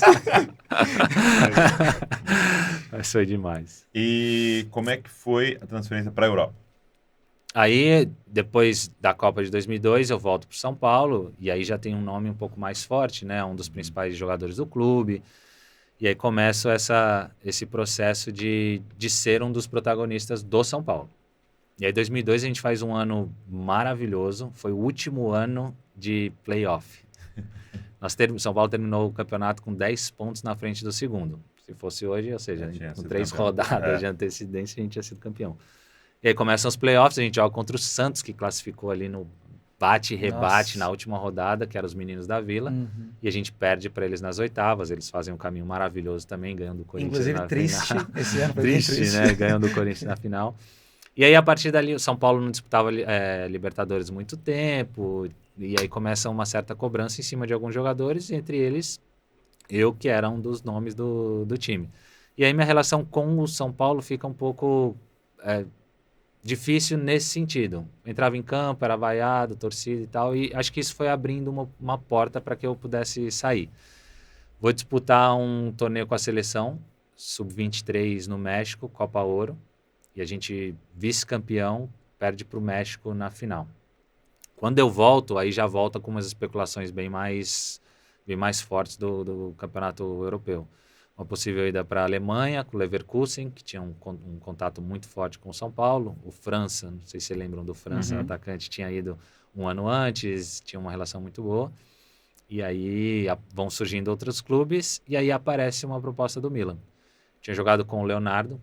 Mas foi demais. E como é que foi a transferência para a Europa? Aí, depois da Copa de 2002, eu volto para São Paulo, e aí já tem um nome um pouco mais forte, né? Um dos principais jogadores do clube. E aí começo esse processo de ser um dos protagonistas do São Paulo. E aí, em 2002, a gente faz um ano maravilhoso. Foi o último ano de playoff. São Paulo terminou o campeonato com 10 pontos na frente do segundo. Se fosse hoje, ou seja, com 3 rodadas de antecedência, a gente tinha sido campeão. E aí começam os playoffs, a gente joga contra o Santos, que classificou ali no bate e rebate na última rodada, que eram os meninos da Vila. E a gente perde para eles nas oitavas. Eles fazem um caminho maravilhoso também, ganhando o Corinthians na final. Inclusive, triste. Esse ano foi triste, né? Ganhando o Corinthians na final. E aí, a partir dali, o São Paulo não disputava Libertadores muito tempo. E aí começa uma certa cobrança em cima de alguns jogadores, entre eles eu, que era um dos nomes do time. E aí minha relação com o São Paulo fica um pouco difícil nesse sentido. Entrava em campo, era vaiado, torcida e tal, e acho que isso foi abrindo uma porta para que eu pudesse sair. Vou disputar um torneio com a seleção, Sub-23 no México, Copa Ouro, e a gente, vice-campeão, perde para o México na final. Quando eu volto, aí já volta com umas especulações bem mais fortes do campeonato europeu. Uma possível ida para a Alemanha, com o Leverkusen, que tinha um contato muito forte com o São Paulo. O França, não sei se vocês lembram do França, o atacante tinha ido um ano antes, tinha uma relação muito boa. E aí vão surgindo outros clubes, e aí aparece uma proposta do Milan. Tinha jogado com o Leonardo,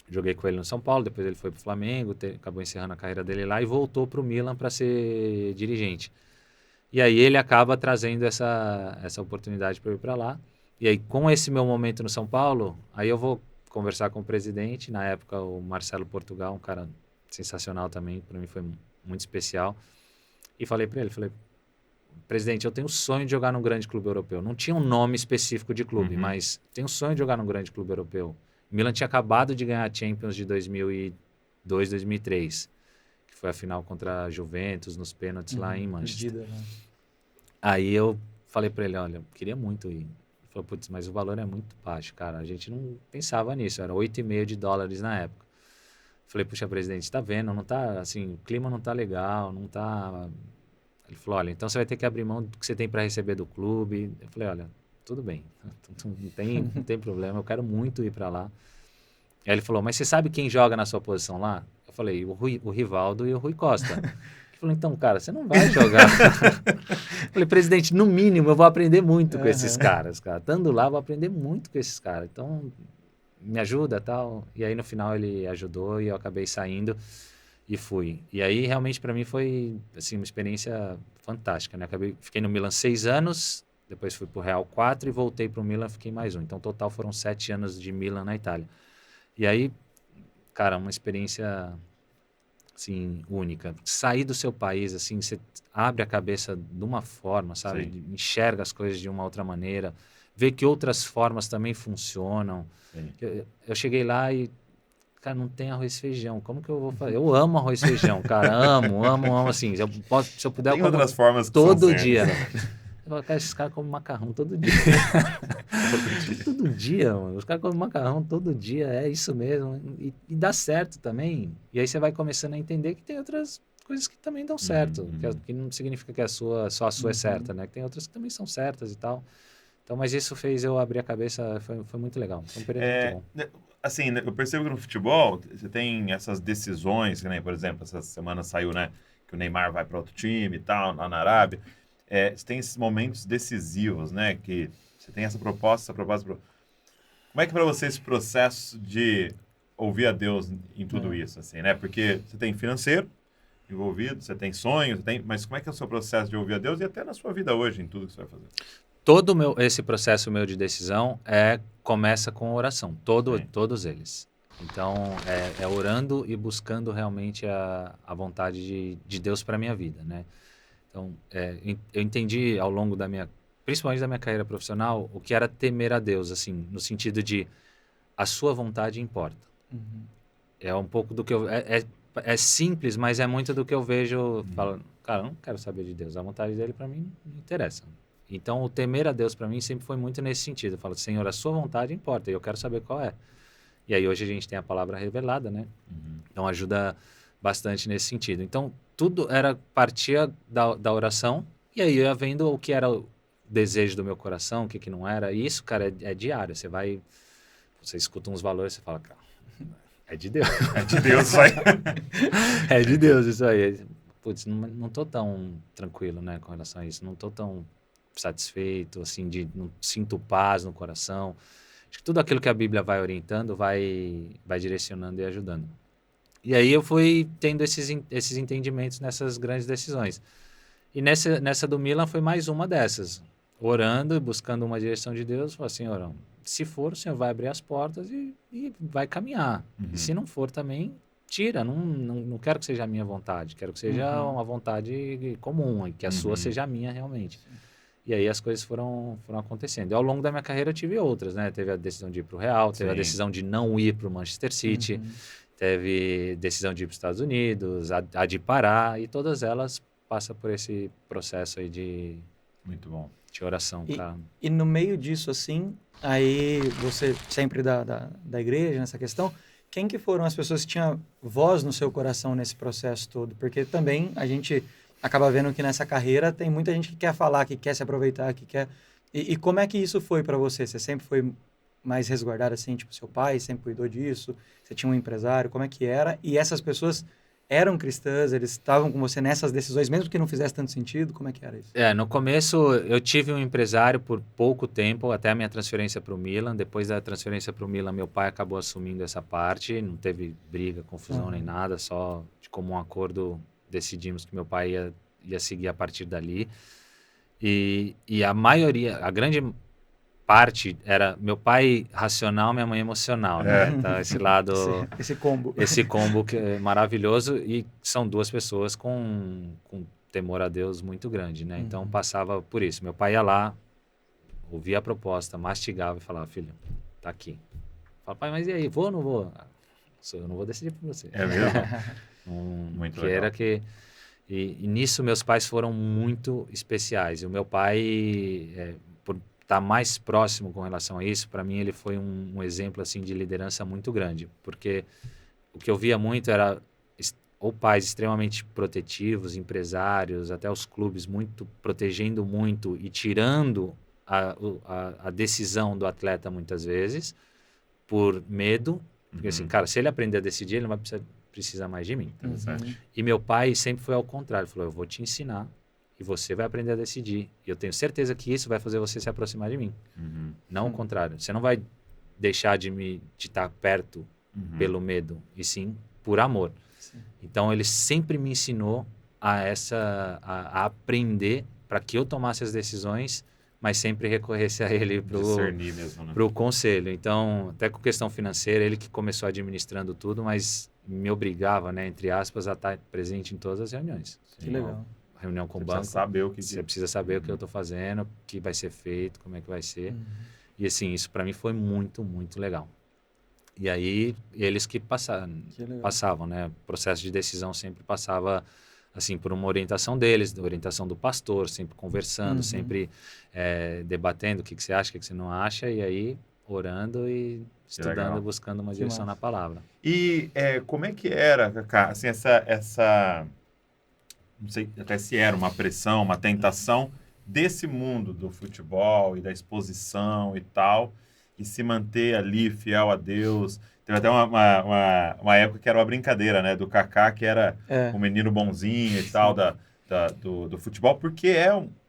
joguei com ele no São Paulo, depois ele foi para o Flamengo, acabou encerrando a carreira dele lá e voltou para o Milan para ser dirigente. E aí ele acaba trazendo essa oportunidade para eu ir para lá. E aí, com esse meu momento no São Paulo, aí eu vou conversar com o presidente, na época o Marcelo Portugal, um cara sensacional também, para mim foi muito especial. E falei para ele, presidente, eu tenho o sonho de jogar num grande clube europeu. Não tinha um nome específico de clube, mas tenho o sonho de jogar num grande clube europeu. O Milan tinha acabado de ganhar a Champions de 2002, 2003, que foi a final contra a Juventus, nos pênaltis lá em Manchester. Aí eu falei para ele, olha, eu queria muito ir. Ele falou, putz, mas o valor é muito baixo, cara. A gente não pensava nisso, era $8,5 na época. Falei, puxa, presidente, tá vendo, não tá, assim, o clima não tá legal, não tá... Ele falou, olha, então você vai ter que abrir mão do que você tem para receber do clube. Eu falei, olha, tudo bem, não tem problema, eu quero muito ir para lá. Aí ele falou, mas você sabe quem joga na sua posição lá? Eu falei, o Rivaldo e o Rui Costa. Ele falou, então, cara, você não vai jogar. Eu falei, presidente, no mínimo eu vou aprender muito com esses caras, cara. Estando lá, eu vou aprender muito com esses caras. Então, me ajuda e tal. E aí, no final, ele ajudou e eu acabei saindo e fui. E aí, realmente, para mim, foi, assim, uma experiência fantástica, né? Fiquei no Milan 6 anos, depois fui pro Real 4 e voltei pro Milan, fiquei mais 1. Então, total, foram 7 anos de Milan na Itália. E aí, cara, uma experiência... assim, única. Sair do seu país, assim, você abre a cabeça de uma forma, sabe? Sim. Enxerga as coisas de uma outra maneira, vê que outras formas também funcionam. Eu cheguei lá e, cara, não tem arroz e feijão, como que eu vou fazer? Eu amo arroz e feijão, cara, amo, assim, se eu puder... Tem outras formas que todo dia. Eu falo, cara, esses caras comem macarrão todo dia. Todo dia, mano. Os caras comem macarrão todo dia, é isso mesmo. E dá certo também. E aí você vai começando a entender que tem outras coisas que também dão certo. Que não significa que só a sua é certa, né? Que tem outras que também são certas e tal. Então, mas isso fez eu abrir a cabeça, foi muito legal. Foi um período muito bom. Assim, eu percebo que no futebol você tem essas decisões, né? Por exemplo, essa semana saiu, né? que o Neymar vai para outro time e tal, lá na Arábia. Você tem esses momentos decisivos, né? Que você tem essa proposta. Como é que para você esse processo de ouvir a Deus em tudo isso, assim, né? Porque você tem financeiro envolvido, você tem sonhos, mas como é que é o seu processo de ouvir a Deus e até na sua vida hoje, em tudo que você vai fazer? Esse processo meu de decisão começa com oração, todos eles. Então, é orando e buscando realmente a vontade de Deus para a minha vida, né? Então, eu entendi ao longo principalmente da minha carreira profissional, o que era temer a Deus, assim, no sentido de a sua vontade importa. Uhum. É um pouco do que é simples, mas é muito do que eu vejo. Falo, cara, eu não quero saber de Deus. A vontade dele, para mim, não interessa. Então, o temer a Deus, para mim, sempre foi muito nesse sentido. Eu falo, Senhor, a sua vontade importa e eu quero saber qual é. E aí, hoje, a gente tem a palavra revelada, né? Uhum. Então, ajuda bastante nesse sentido. Então, tudo partia da oração. E aí, eu ia vendo o que era o desejo do meu coração, o que não era. E isso, cara, é diário. Você escuta uns valores, você fala, cara, é de Deus. É de Deus, vai. É de Deus isso aí. Putz, não tô tão tranquilo, né, com relação a isso. Não tô tão satisfeito, assim, não sinto paz no coração. Acho que tudo aquilo que a Bíblia vai orientando, vai direcionando e ajudando. E aí eu fui tendo esses entendimentos nessas grandes decisões. E nessa do Milan foi mais uma dessas. Orando e buscando uma direção de Deus, falei assim, Senhor, se for, o Senhor vai abrir as portas e vai caminhar. Uhum. E se não for também, tira. Não quero que seja a minha vontade. Quero que seja uma vontade comum, que a sua seja a minha realmente. Sim. E aí as coisas foram acontecendo. E ao longo da minha carreira eu tive outras, né? Teve a decisão de ir para o Real, teve a decisão de não ir para o Manchester City, teve decisão de ir para os Estados Unidos, a de parar, e todas elas passam por esse processo aí de... Muito bom. De oração, cara. E no meio disso, assim, aí você sempre da igreja, nessa questão, quem que foram as pessoas que tinham voz no seu coração nesse processo todo? Porque também a gente acaba vendo que nessa carreira tem muita gente que quer falar, que quer se aproveitar, que quer... E como é que isso foi para você? Você sempre foi mais resguardado assim, tipo, seu pai sempre cuidou disso? Você tinha um empresário? Como é que era? E essas pessoas eram cristãs? Eles estavam com você nessas decisões, mesmo que não fizesse tanto sentido? Como é que era isso? No começo eu tive um empresário por pouco tempo, até a minha transferência para o Milan. Depois da transferência para o Milan, meu pai acabou assumindo essa parte. Não teve briga, confusão nem nada, só de comum acordo decidimos que meu pai ia seguir a partir dali. E a maioria, a grande parte era meu pai racional, minha mãe emocional, né? Então, esse lado... Esse combo. Esse combo que é maravilhoso, e são duas pessoas com temor a Deus muito grande, né? Então, passava por isso. Meu pai ia lá, ouvia a proposta, mastigava e falava, filho, tá aqui. Fala, pai, mas e aí, vou ou não vou? Eu não vou decidir por você. É mesmo? Muito legal. Era que... E nisso, meus pais foram muito especiais. E o meu pai... por estar mais próximo com relação a isso, para mim ele foi um exemplo assim de liderança muito grande, porque o que eu via muito era ou pais extremamente protetivos, empresários, até os clubes protegendo muito e tirando a decisão do atleta muitas vezes por medo, porque assim, cara, se ele aprender a decidir, ele não vai precisar mais de mim. E meu pai sempre foi ao contrário, falou, eu vou te ensinar e você vai aprender a decidir. E eu tenho certeza que isso vai fazer você se aproximar de mim. Não o contrário. Você não vai deixar de estar perto pelo medo, e sim por amor. Sim. Então, ele sempre me ensinou a aprender para que eu tomasse as decisões, mas sempre recorresse a ele para o conselho. Então, até com questão financeira, ele que começou administrando tudo, mas me obrigava, né, entre aspas, a estar presente em todas as reuniões. Que legal. Reunião com o banco. Você precisa saber o que eu estou fazendo, o que vai ser feito, como é que vai ser. E assim, isso para mim foi muito, muito legal. E aí, eles que passavam, né? O processo de decisão sempre passava, assim, por uma orientação deles, da orientação do pastor, sempre conversando, sempre debatendo o que você acha, o que você não acha, e aí orando e estudando, buscando uma direção na palavra. E como é que era, Cacá, assim, essa não sei até se era uma pressão, uma tentação desse mundo do futebol e da exposição e tal, e se manter ali fiel a Deus, Teve até uma época que era uma brincadeira, né? Do Kaká, que era o menino bonzinho e tal do futebol, porque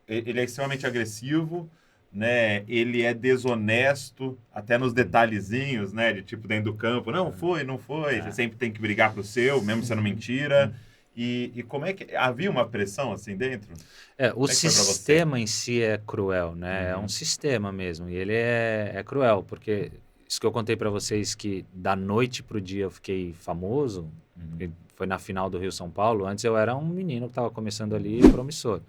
ele é extremamente agressivo, né? Ele é desonesto, até nos detalhezinhos, né? De tipo, dentro do campo, não foi. Você sempre tem que brigar pro seu, mesmo sendo mentira. E como é que... Havia uma pressão assim dentro? O sistema em si é cruel, né? É um sistema mesmo. E ele é cruel, porque isso que eu contei para vocês, que da noite pro dia eu fiquei famoso, foi na final do Rio-São Paulo. Antes eu era um menino que estava começando ali, promissor.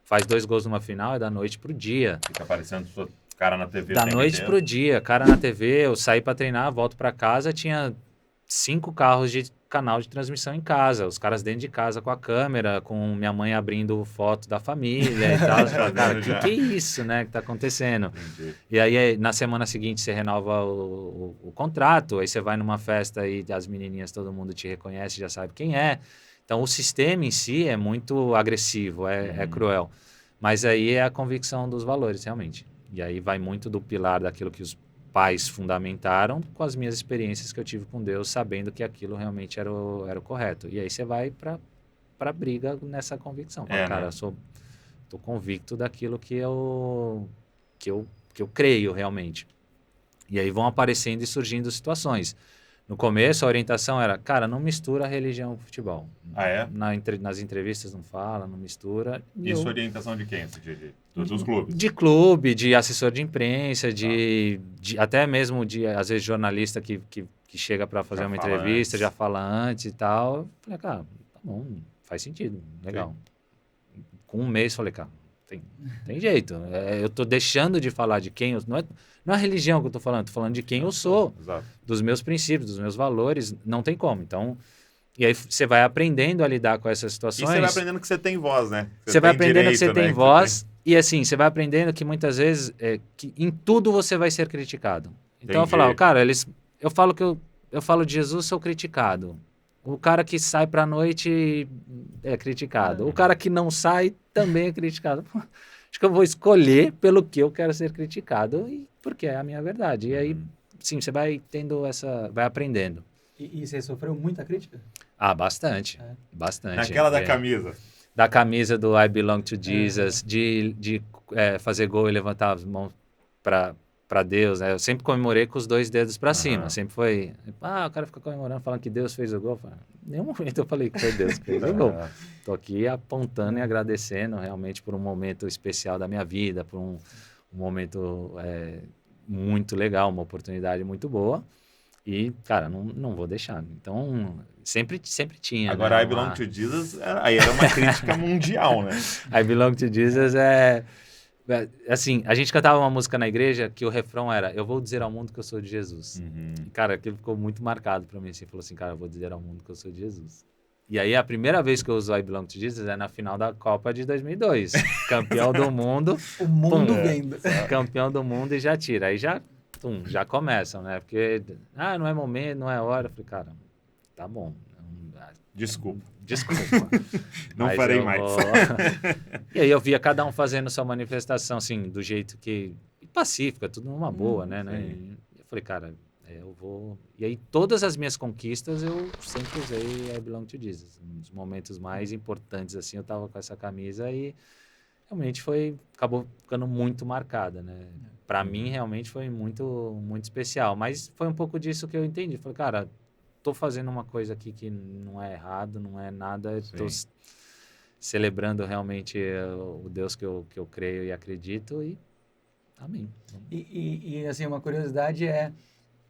Faz 2 gols numa final, é da noite pro dia. Fica aparecendo sua cara na TV. Da noite pro dia, cara na TV, eu saí para treinar, volto para casa, tinha 5 carros de canal de transmissão em casa, os caras dentro de casa com a câmera, com minha mãe abrindo foto da família e tal. Você fala, cara, que é isso, né, que tá acontecendo? Entendi. E aí, na semana seguinte, você renova o contrato, aí você vai numa festa e as menininhas, todo mundo te reconhece, já sabe quem é. Então, o sistema em si é muito agressivo, é cruel. Mas aí é a convicção dos valores, realmente. E aí vai muito do pilar daquilo que os pais fundamentaram com as minhas experiências que eu tive com Deus, sabendo que aquilo realmente era o correto. E aí você vai para briga nessa convicção. Fala, cara, eu tô convicto daquilo que eu creio realmente. E aí vão aparecendo e surgindo situações. No começo, a orientação era, cara, não mistura religião com futebol. Ah, é? Nas entrevistas não fala, não mistura. Isso orientação de quem? Dos clubes? De clube, de assessor de imprensa, de até mesmo de, às vezes, jornalista que chega para fazer uma entrevista, já fala antes e tal. Eu falei, cara, tá bom, faz sentido, legal. Sim. Com um mês, falei, cara, tem jeito. Eu tô deixando de falar de quem eu... Não é a religião que eu tô falando de quem eu sou, dos meus princípios, dos meus valores, não tem como. Então, e aí você vai aprendendo a lidar com essas situações. E você vai aprendendo que você tem voz, né? Você vai aprendendo que você tem voz, e assim, você vai aprendendo que muitas vezes, que em tudo você vai ser criticado. Então, eu falava, cara, eu falo de Jesus, sou criticado. O cara que sai pra noite é criticado. O cara que não sai também é criticado. Acho que eu vou escolher pelo que eu quero ser criticado, porque é a minha verdade. E aí, sim, você vai tendo vai aprendendo. E você sofreu muita crítica? Ah, bastante. Bastante. Naquela da camisa. Da camisa do I Belong to Jesus, de fazer gol e levantar as mãos para Deus, né? Eu sempre comemorei com os 2 dedos para cima. Sempre foi, o cara fica comemorando, falando que Deus fez o gol. Em nenhum momento eu falei que foi Deus que fez o gol. Tô aqui apontando e agradecendo realmente por um momento especial da minha vida, por um momento muito legal, uma oportunidade muito boa. E, cara, não vou deixar. Então, sempre tinha. Agora, né, I Belong to Jesus, aí era uma crítica mundial, né? I Belong to Jesus assim, a gente cantava uma música na igreja que o refrão era, eu vou dizer ao mundo que eu sou de Jesus. E, cara, aquilo ficou muito marcado pra mim, assim, falou assim, cara, eu vou dizer ao mundo que eu sou de Jesus. E aí, a primeira vez que eu uso I Belong to Jesus é na final da Copa de 2002. Campeão do mundo. O mundo vendo. Campeão do mundo e já tira. Aí já começam, né? Porque, não é momento, não é hora. Eu falei, cara, tá bom. Desculpa. Não farei mais. E aí eu via cada um fazendo sua manifestação, assim, do jeito que... pacífica, tudo numa boa, né? E eu falei, cara, eu vou... E aí todas as minhas conquistas eu sempre usei I Belong to Jesus. Nos momentos mais importantes, assim, eu tava com essa camisa e realmente acabou ficando muito marcada, né? Para mim, realmente foi muito, muito especial. Mas foi um pouco disso que eu entendi. Falei, cara, tô fazendo uma coisa aqui que não é errado, não é nada. Estou celebrando realmente o Deus que eu creio e acredito e amém. E assim, uma curiosidade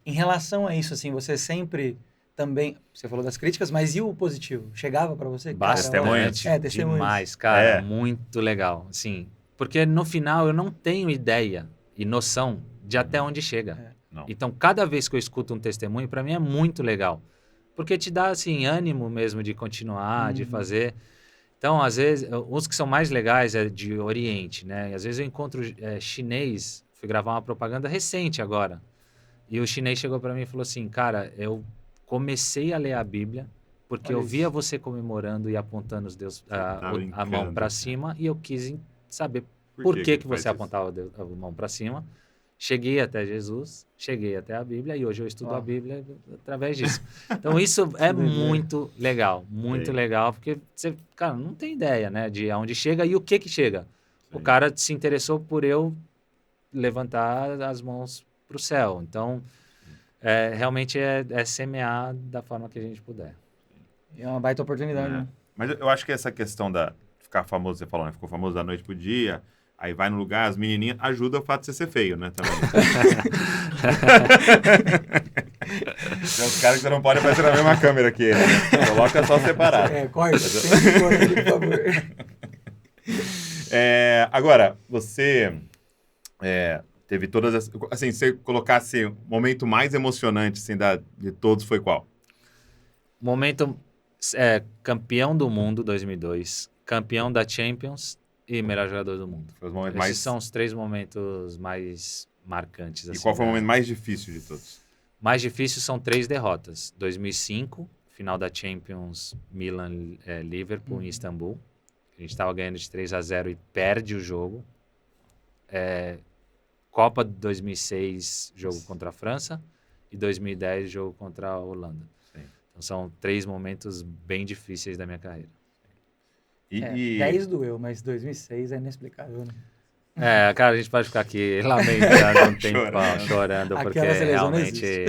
em relação a isso, assim, você sempre também, você falou das críticas, mas e o positivo? Chegava para você? Bastante. Testemunhas. Demais, cara. Muito legal. Sim, porque no final eu não tenho ideia e noção de até onde chega. Então, cada vez que eu escuto um testemunho, para mim é muito legal. Porque te dá, assim, ânimo mesmo de continuar, de fazer. Então, às vezes, uns que são mais legais é de Oriente, né? E às vezes eu encontro chinês, fui gravar uma propaganda recente agora. E o chinês chegou para mim e falou assim, cara, eu comecei a ler a Bíblia porque eu via você comemorando e apontando a mão para cima e eu quis saber por que você apontava a mão para cima. cheguei até Jesus, cheguei até a Bíblia e hoje eu estudo a Bíblia através disso. Então isso é muito legal, muito legal, porque você, cara, não tem ideia, né, de aonde chega e o que chega. Sim. O cara se interessou por eu levantar as mãos para o céu. Então, realmente é semear da forma que a gente puder. É uma baita oportunidade, né? Mas eu acho que essa questão da ficar famoso, você falou, né? Ficou famoso da noite pro dia, aí vai no lugar, as menininhas, ajuda o fato de você ser feio, né? Também. Tem uns caras que você não pode aparecer na mesma câmera que ele, né? Coloca só separado. Corta, sempre corta, por favor. Agora, você teve todas as... Assim, se você colocasse o momento mais emocionante assim, de todos, foi qual? Momento campeão do mundo 2002, campeão da Champions e melhor jogador do mundo. Foi os momentos Esses são os 3 momentos mais marcantes. E assim, qual foi o momento mais difícil de todos? Mais difícil são 3 derrotas. 2005, final da Champions, Milan-Liverpool em Istambul. A gente estava ganhando de 3-0 e perde o jogo. Copa de 2006, jogo contra a França. E 2010, jogo contra a Holanda. Sim. Então são 3 momentos bem difíceis da minha carreira. 10 doeu, mas 2006 é inexplicável, né? Cara, a gente pode ficar aqui lamentando um tempão, chorando, porque realmente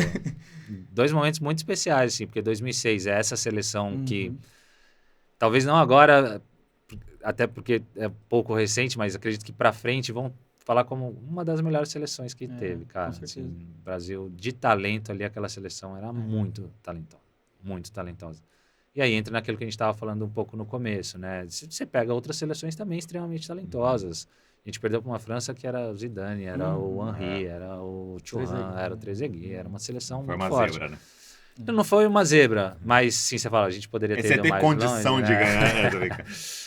2 momentos muito especiais, assim, porque 2006 é essa seleção que, talvez não agora, até porque é pouco recente, mas acredito que para frente vão falar como uma das melhores seleções que teve, cara. Assim, Brasil, de talento ali, aquela seleção era muito talentosa. E aí entra naquilo que a gente estava falando um pouco no começo, né? Você pega outras seleções também extremamente talentosas. A gente perdeu para uma França que era o Zidane, era o Henry, era o Thuram, era o Trezeguet, era uma seleção muito forte. Foi uma zebra, né? Não foi uma zebra, mas sim, você fala, a gente poderia ter ido mais longe. Você ter condição de ganhar.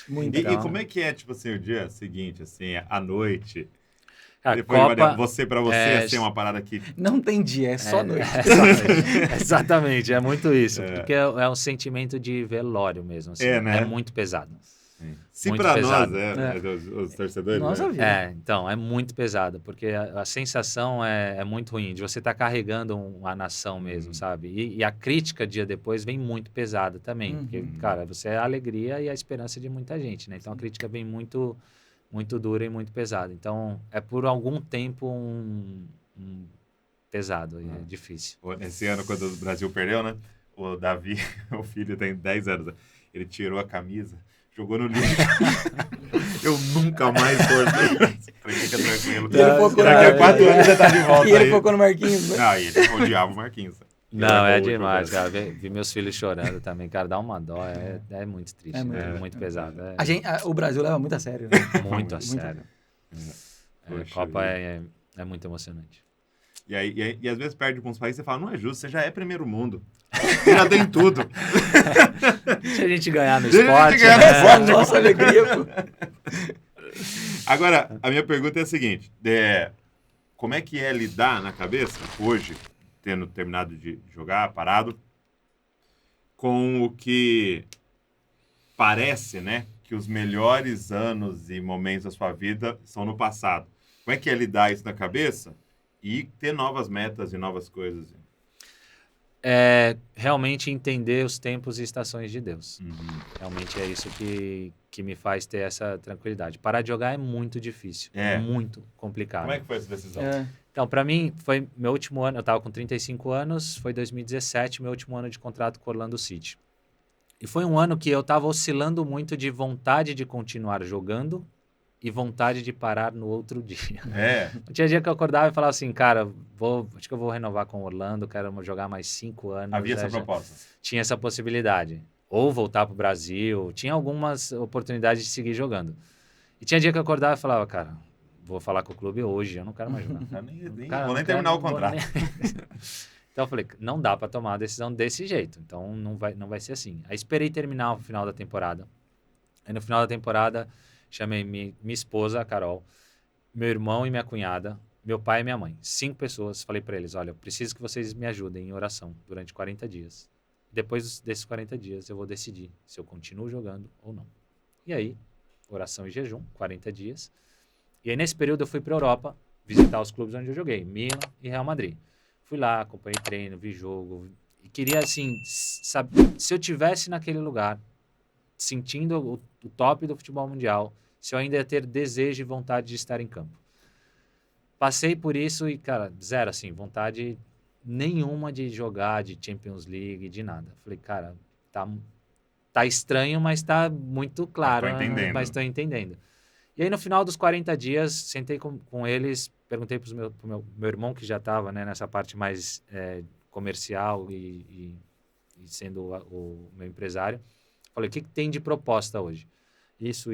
Muito. E como é que é, tipo assim, o dia seguinte, assim, à noite? A depois, Copa, pra você, assim, uma parada que... Não tem dia, é só noite. Exatamente, é muito isso. Porque é um sentimento de velório mesmo. Assim, né? É muito pesado. Se para nós, os torcedores... Nossa vida. Então, é muito pesado, porque a sensação é muito ruim, de você estar carregando uma nação mesmo, sabe? E a crítica, dia depois, vem muito pesada também, porque, cara, você é a alegria e a esperança de muita gente, né? Então, a crítica vem muito dura e muito pesada. Então, é por algum tempo pesado, é difícil. Esse ano, quando o Brasil perdeu, né? O Davi, o filho, tem 10 anos, ele tirou a camisa, jogou no lixo. Eu nunca mais torci. Fica tranquilo. Daqui a 4 anos você tá de volta. E ele focou no Marquinhos, né? Não, ele odiava o Marquinhos. Não, é demais, cara. Vi meus filhos chorando também, cara, dá uma dó. É muito triste, muito pesado. O Brasil leva muito a sério, né? Muito a sério. A Copa é muito emocionante. E às vezes perde com os países e você fala, não é justo, você já é primeiro mundo. Você já tem tudo. Se a gente ganhar no esporte... Nossa alegria, pô. Agora, a minha pergunta é a seguinte. Como é que é lidar na cabeça, hoje, tendo terminado de jogar, parado, com o que parece, né, que os melhores anos e momentos da sua vida são no passado? Como é que é lidar isso na cabeça e ter novas metas e novas coisas? Realmente entender os tempos e estações de Deus. Realmente é isso que me faz ter essa tranquilidade. Parar de jogar é muito difícil, é muito complicado. Como é que foi essa decisão? Então, para mim, foi meu último ano, eu estava com 35 anos, foi 2017, meu último ano de contrato com o Orlando City. E foi um ano que eu estava oscilando muito de vontade de continuar jogando e vontade de parar no outro dia. Tinha dia que eu acordava e falava assim, cara, acho que eu vou renovar com o Orlando, quero jogar mais 5 anos. Havia essa proposta? Tinha essa possibilidade. Ou voltar para o Brasil, tinha algumas oportunidades de seguir jogando. E tinha dia que eu acordava e falava, cara, vou falar com o clube hoje, eu não quero mais jogar. Vou nem terminar o contrato. Então eu falei, não dá para tomar a decisão desse jeito, então não vai ser assim. Aí esperei terminar o final da temporada. Aí no final da temporada, chamei minha esposa, a Carol, meu irmão e minha cunhada, meu pai e minha mãe. 5 pessoas, falei para eles, olha, eu preciso que vocês me ajudem em oração durante 40 dias. Depois desses 40 dias eu vou decidir se eu continuo jogando ou não. E aí, oração e jejum, 40 dias. E aí nesse período eu fui para a Europa, visitar os clubes onde eu joguei, Milan e Real Madrid. Fui lá, acompanhei treino, vi jogo, e queria, assim, sabe, se eu tivesse naquele lugar, sentindo o top do futebol mundial, se eu ainda ia ter desejo e vontade de estar em campo. Passei por isso e, cara, zero, assim, vontade nenhuma de jogar, de Champions League, de nada. Falei, cara, tá estranho, mas tá muito claro, mas tô entendendo. E aí, no final dos 40 dias, sentei com eles, perguntei pro meu irmão, que já estava, né, nessa parte mais comercial e sendo o meu empresário. Falei, o que tem de proposta hoje? Isso,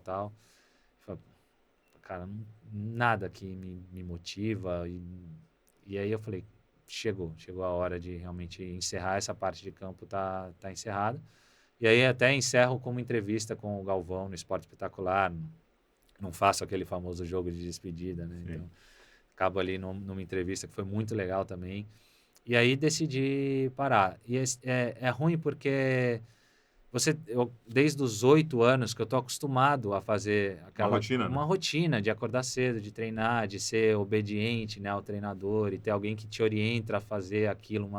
tal. Falei, cara, nada que me motiva. E aí eu falei, chegou a hora de realmente encerrar essa parte de campo, tá encerrada. E aí até encerro com uma entrevista com o Galvão no Esporte Espetacular. Não faço aquele famoso jogo de despedida, né? Sim. Então, acabo ali numa entrevista que foi muito legal também. E aí decidi parar. E é ruim porque desde os 8 anos que eu tô acostumado a fazer uma rotina de acordar cedo, de treinar, de ser obediente, né, ao treinador e ter alguém que te orienta a fazer aquilo.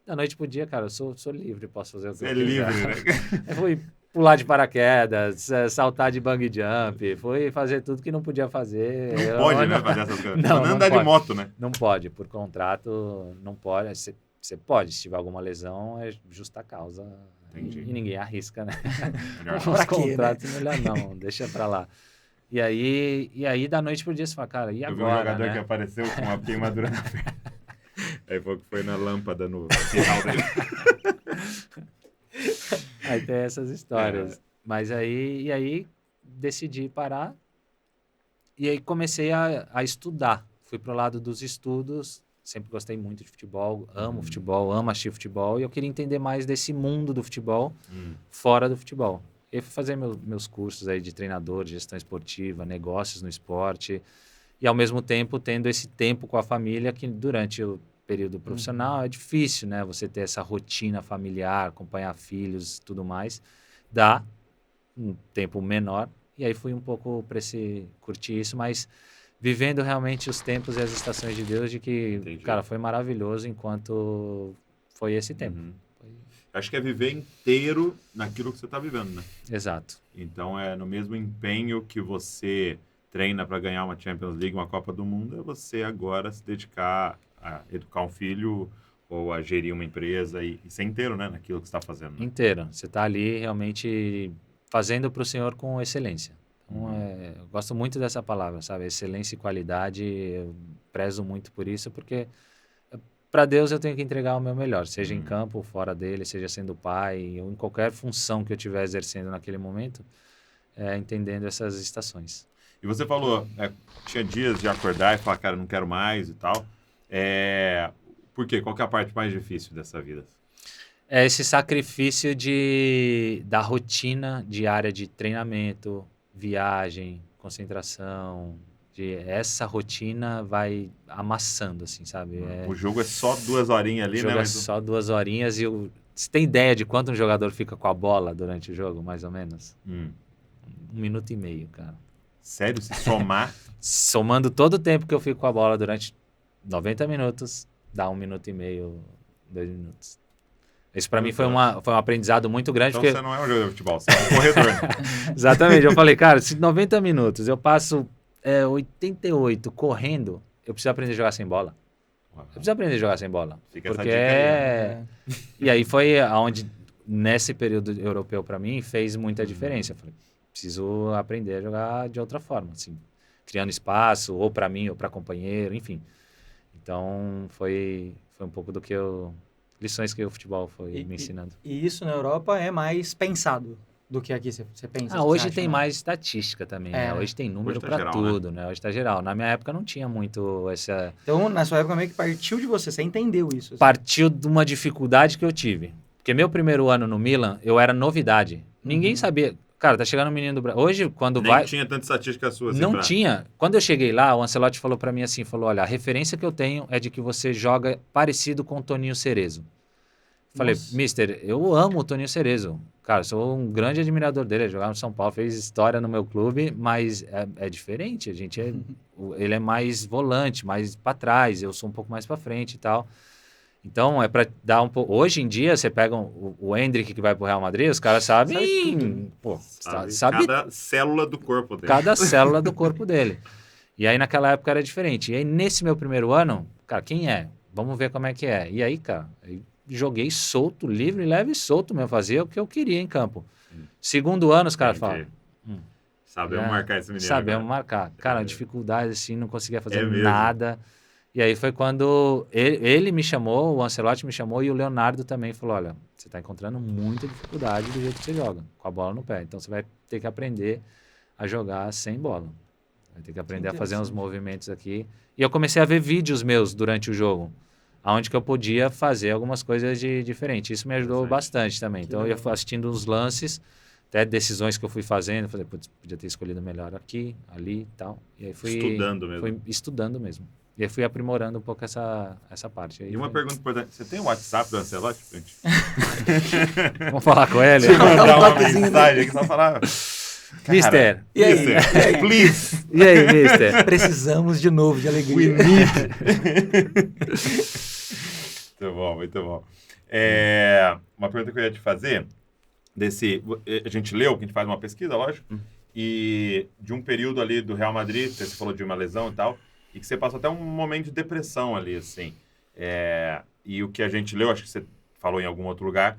Da noite pro dia, cara, eu sou livre, posso fazer o que eu quiser. Livre, né? Eu fui pular de paraquedas, saltar de bung jump, fui fazer tudo que não podia fazer. Não pode, né, fazer essas coisas. Não andar de moto, né? Não pode, por contrato, não pode. Você pode, se tiver alguma lesão, é justa causa. Entendi. E ninguém arrisca, né? Os contratos, né? Melhor não, deixa pra lá. E aí, da noite pro dia, você fala, cara, e agora, eu vi um jogador, né, que apareceu com uma queimadura na perna. Aí foi na lâmpada no final dele. Aí tem essas histórias. Mas aí decidi parar. E aí comecei a estudar. Fui pro lado dos estudos. Sempre gostei muito de futebol. Amo futebol, amo assistir futebol. E eu queria entender mais desse mundo do futebol fora do futebol. E fui fazer meus cursos aí de treinador, de gestão esportiva, negócios no esporte. E, ao mesmo tempo, tendo esse tempo com a família, que durante o período profissional é difícil, né? Você ter essa rotina familiar, acompanhar filhos e tudo mais. Dá um tempo menor. E aí fui um pouco para curtir isso, mas vivendo realmente os tempos e as estações de Deus, de que, entendi, cara, foi maravilhoso enquanto foi esse tempo. Acho que é viver inteiro naquilo que você está vivendo, né? Exato. Então, no mesmo empenho que você treina para ganhar uma Champions League, uma Copa do Mundo, é você agora se dedicar a educar um filho ou a gerir uma empresa e ser inteiro, né, naquilo que você está fazendo. Né? Inteiro. Você está ali realmente fazendo para o Senhor com excelência. Então, eu gosto muito dessa palavra, sabe? Excelência e qualidade, eu prezo muito por isso, porque para Deus eu tenho que entregar o meu melhor, seja em campo, fora dele, seja sendo pai, ou em qualquer função que eu estiver exercendo naquele momento, entendendo essas estações. E você falou, tinha dias de acordar e falar, cara, não quero mais e tal. Por quê? Qual que é a parte mais difícil dessa vida? É esse sacrifício da rotina diária de treinamento, viagem, concentração. Essa rotina vai amassando, assim, sabe? O jogo é só 2 horinhas ali, né? O jogo é só 2 horinhas e você tem ideia de quanto um jogador fica com a bola durante o jogo, mais ou menos? 1 minuto e meio, cara. Sério? Se somar? Somando todo o tempo que eu fico com a bola durante 90 minutos, dá 1 minuto e meio, 2 minutos. Isso para mim foi um aprendizado muito grande. Então porque... você não é um jogador de futebol, você é um corredor. Exatamente. Eu falei, cara, se 90 minutos eu passo 88 correndo, eu preciso aprender a jogar sem bola. Eu preciso aprender a jogar sem bola. Fica porque essa dica aí. E aí foi aonde, nesse período europeu para mim, fez muita diferença. Eu falei, preciso aprender a jogar de outra forma, assim, criando espaço, ou para mim, ou para companheiro, enfim. Então, foi um pouco do que lições que o futebol foi me ensinando. E isso na Europa é mais pensado do que aqui você pensa? Hoje tem mais estatística também, né? Hoje tem número para tudo, né? Hoje tá geral. Na minha época não tinha muito essa... Então, na sua época meio que partiu de você entendeu isso? Assim. Partiu de uma dificuldade que eu tive. Porque meu primeiro ano no Milan, eu era novidade. Ninguém sabia... Cara, tá chegando um menino do Brasil. Hoje, quando Nem tinha tanta estatística sua. Assim, não tinha. Quando eu cheguei lá, o Ancelotti falou para mim assim, falou, olha, a referência que eu tenho é de que você joga parecido com o Toninho Cerezo. Falei, mister, eu amo o Toninho Cerezo. Cara, sou um grande admirador dele. Ele jogava no São Paulo, fez história no meu clube, mas é diferente. Ele é mais volante, mais para trás. Eu sou um pouco mais para frente e tal. Então, é para dar um pouco... Hoje em dia, você pega o Endrick que vai pro Real Madrid, os caras sabem... Sabe cada célula do corpo dele. Cada célula do corpo dele. E aí, naquela época, era diferente. E aí, nesse meu primeiro ano, cara, quem é? Vamos ver como é que é. E aí, cara, joguei solto, livre, leve e solto mesmo. Fazia o que eu queria em campo. Segundo ano, os caras falam... Sabemos marcar esse menino. Sabemos marcar. Cara, dificuldade, assim, não conseguia fazer nada. E aí foi quando ele me chamou, o Ancelotti me chamou e o Leonardo também falou, olha, você está encontrando muita dificuldade do jeito que você joga, com a bola no pé. Então você vai ter que aprender a jogar sem bola. Vai ter que aprender a fazer uns movimentos aqui. E eu comecei a ver vídeos meus durante o jogo, onde que eu podia fazer algumas coisas diferente. Isso me ajudou bastante também. Então eu ia assistindo os lances, até decisões que eu fui fazendo, falei, putz, podia ter escolhido melhor aqui, ali e tal. E aí fui estudando mesmo. Fui estudando mesmo. E aí fui aprimorando um pouco essa parte. Aí e uma pergunta importante, você tem o WhatsApp do Ancelotti? Vamos falar com ele? Mandar uma mensagem aqui, só falar... Mister, e aí? Please. E aí, mister? Precisamos de novo de alegria. Muito bom, muito bom. Uma pergunta que eu ia te fazer, a gente leu, que a gente faz uma pesquisa, lógico, e de um período ali do Real Madrid, você falou de uma lesão e tal, e que você passou até um momento de depressão ali, assim. E o que a gente leu, acho que você falou em algum outro lugar,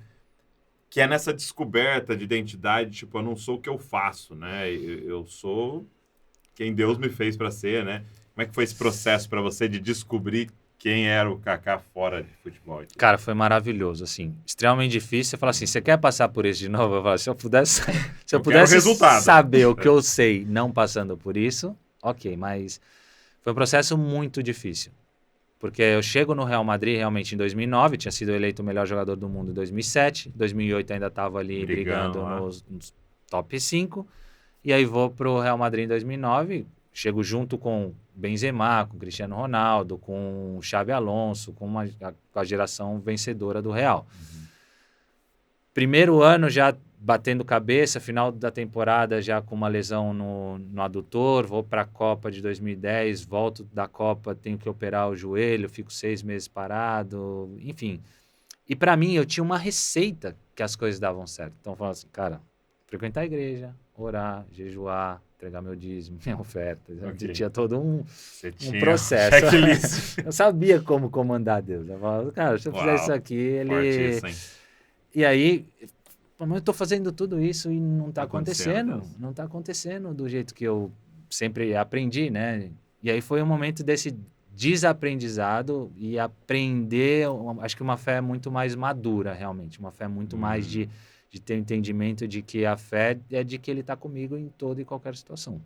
que é nessa descoberta de identidade, tipo, eu não sou o que eu faço, né? Eu sou quem Deus me fez para ser, né? Como é que foi esse processo para você de descobrir quem era o Kaká fora de futebol? Cara, foi maravilhoso, assim. Extremamente difícil. Você fala assim, você quer passar por isso de novo? Eu falo, se eu pudesse saber o que eu sei não passando por isso, ok, mas foi um processo muito difícil. Porque eu chego no Real Madrid realmente em 2009, tinha sido eleito o melhor jogador do mundo em 2007, 2008 ainda estava ali brigando nos top 5, e aí vou para o Real Madrid em 2009, chego junto com Benzema, com Cristiano Ronaldo, com Xabi Alonso, com a geração vencedora do Real. Primeiro ano já batendo cabeça, final da temporada já com uma lesão no adutor, vou para a Copa de 2010, volto da Copa, tenho que operar o joelho, fico 6 meses parado, enfim. E para mim, eu tinha uma receita que as coisas davam certo. Então, eu falava assim, cara, frequentar a igreja, orar, jejuar, entregar meu dízimo, minha oferta. Okay. Tinha todo um processo. Eu sabia como comandar Deus. Eu falava, cara, se eu fizer isso aqui, ele... E aí... Mas eu estou fazendo tudo isso e não está acontecendo. Não está acontecendo do jeito que eu sempre aprendi, né? E aí foi um momento desse desaprendizado e aprender, acho que uma fé muito mais madura, realmente. Uma fé muito mais de ter entendimento de que a fé é de que ele está comigo em toda e qualquer situação.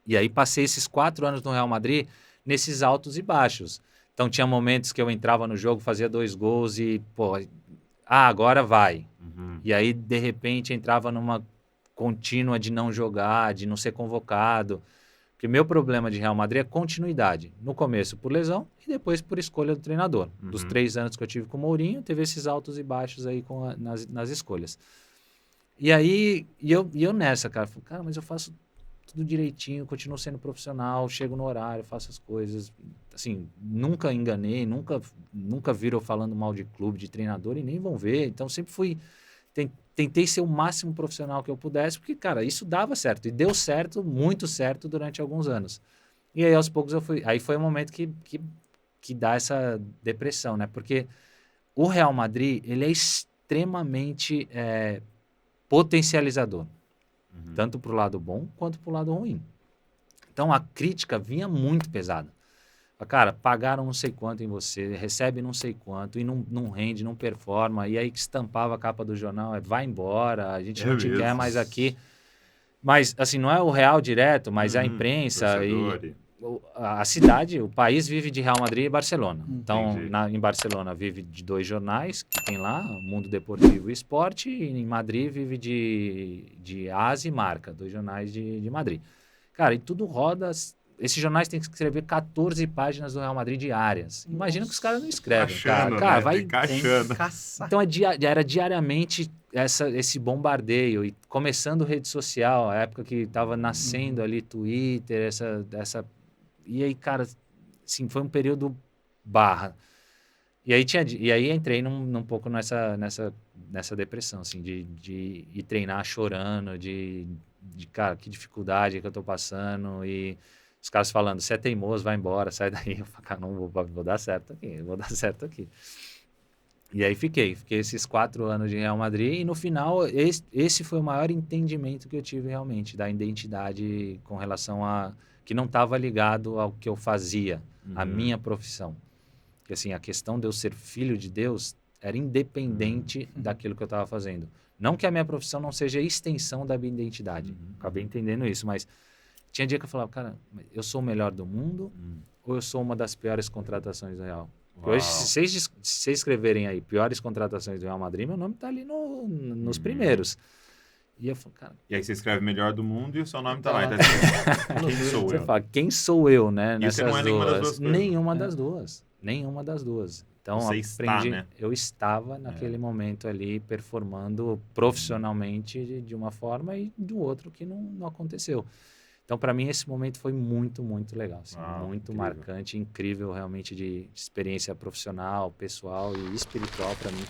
E aí passei esses 4 anos no Real Madrid nesses altos e baixos. Então tinha momentos que eu entrava no jogo, fazia 2 gols e, pô, agora vai. E aí, de repente, entrava numa contínua de não jogar, de não ser convocado. Porque meu problema de Real Madrid é continuidade. No começo por lesão e depois por escolha do treinador. Dos 3 anos que eu tive com o Mourinho, teve esses altos e baixos aí nas escolhas. E aí, eu nessa, cara, falei, cara, mas eu faço tudo direitinho, continuo sendo profissional, chego no horário, faço as coisas. Assim, nunca enganei, nunca viram falando mal de clube, de treinador e nem vão ver. Então, sempre fui... Tentei ser o máximo profissional que eu pudesse, porque, cara, isso dava certo. E deu certo, muito certo, durante alguns anos. E aí, aos poucos, eu fui... Aí foi um momento que dá essa depressão, né? Porque o Real Madrid, ele é extremamente potencializador. Tanto pro lado bom, quanto pro lado ruim. Então, a crítica vinha muito pesada. Cara, pagaram não sei quanto em você, recebe não sei quanto, e não rende, não performa, e aí que estampava a capa do jornal, vai embora, a gente não te quer mais aqui. Mas, assim, não é o Real direto, mas a imprensa e a cidade, o país vive de Real Madrid e Barcelona. Então, em Barcelona vive de 2 jornais que tem lá, Mundo Deportivo e Esporte, e em Madrid vive de AS e Marca, 2 jornais de Madrid. Cara, e tudo roda esses jornais têm que escrever 14 páginas do Real Madrid diárias. Imagina que os caras não escrevem. Encaixando, Cara, né? vai Encaixando. Então, era diariamente esse bombardeio. E começando rede social, a época que estava nascendo ali Twitter, E aí, cara, assim, foi um período barra. E aí entrei num pouco nessa depressão, assim, de ir treinar chorando, cara, que dificuldade que eu tô passando. E os caras falando, você é teimoso, vai embora, sai daí. Eu falei, cara, não vou dar certo aqui, vou dar certo aqui. E aí fiquei esses 4 anos de Real Madrid e no final esse foi o maior entendimento que eu tive realmente da identidade com relação a que não estava ligado ao que eu fazia, a minha profissão. Porque assim, a questão de eu ser filho de Deus era independente daquilo que eu estava fazendo. Não que a minha profissão não seja extensão da minha identidade. Acabei entendendo isso, mas tinha dia que eu falava, cara, eu sou o melhor do mundo ou eu sou uma das piores contratações do Real? Hoje, se vocês escreverem aí piores contratações do Real Madrid, meu nome está ali nos primeiros. E eu falo, cara... E aí você escreve melhor do mundo e o seu nome está lá. Então, quem sou você eu? fala, quem sou eu, né? E você não é nenhuma das duas coisas. Nenhuma das duas. Então, você está, né? Eu estava naquele momento ali performando profissionalmente de uma forma e do outro que não aconteceu. Então, para mim, esse momento foi muito, muito legal. Assim, muito incrível. Marcante, incrível realmente de experiência profissional, pessoal e espiritual. Para mim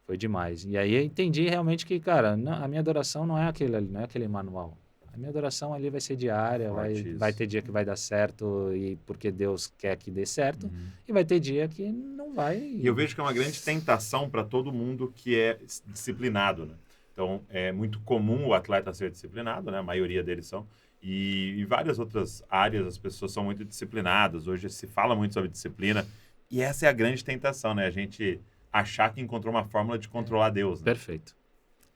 foi demais. E aí eu entendi realmente que, cara, a minha adoração não é aquele manual. A minha adoração ali vai ser diária, vai ter dia que vai dar certo e porque Deus quer que dê certo, e vai ter dia que não vai. E eu vejo que é uma grande tentação para todo mundo que é disciplinado, né? Então, é muito comum o atleta ser disciplinado, né? A maioria deles são. E em várias outras áreas as pessoas são muito disciplinadas. Hoje se fala muito sobre disciplina. E essa é a grande tentação, né? A gente achar que encontrou uma fórmula de controlar Deus. Né? Perfeito.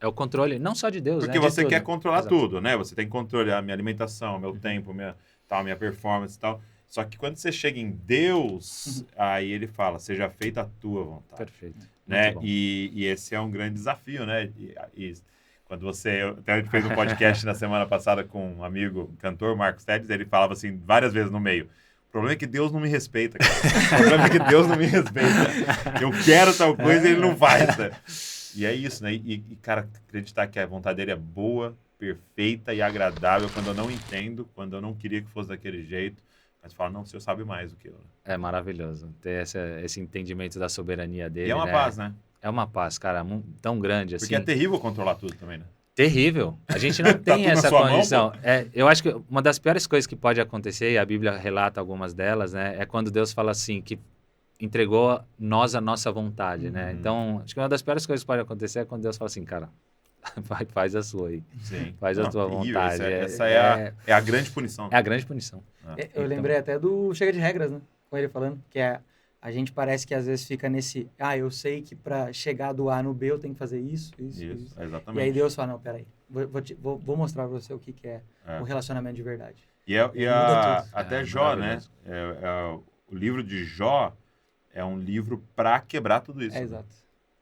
É o controle não só de Deus, porque você quer controlar Exato. tudo, né? Você tem que controlar a minha alimentação, meu tempo, minha performance e tal. Só que quando você chega em Deus, aí ele fala, seja feita a tua vontade. Perfeito. Né? E esse é um grande desafio, né? E quando até a gente fez um podcast na semana passada com um amigo, cantor, Marcos Tedes, ele falava assim várias vezes no meio, o problema é que Deus não me respeita, cara. O problema é que Deus não me respeita. Eu quero tal coisa e ele não faz, né? E é isso, né? E, cara, acreditar que a vontade dele é boa, perfeita e agradável quando eu não entendo, quando eu não queria que fosse daquele jeito. Mas fala, não, o Senhor sabe mais do que eu. Né? É maravilhoso ter esse entendimento da soberania dele. E é uma paz, né? É uma paz, cara, tão grande assim. Porque é terrível controlar tudo também, né? Terrível. A gente não tem essa condição. Eu acho que uma das piores coisas que pode acontecer, e a Bíblia relata algumas delas, né? É quando Deus fala assim, que entregou nós a nossa vontade, né? Então, acho que uma das piores coisas que pode acontecer é quando Deus fala assim, cara, faz a sua aí. Sim. Faz a tua vontade. Essa é a grande punição. É a grande punição. Eu lembrei até do Chega de Regras, né? Com ele falando, que a gente parece que às vezes fica nesse... eu sei que para chegar do A no B eu tenho que fazer isso. Exatamente. E aí Deus fala, não, peraí, vou mostrar para você o que é o relacionamento de verdade. Até Jó, né? O livro de Jó é um livro para quebrar tudo isso. Exato. Né?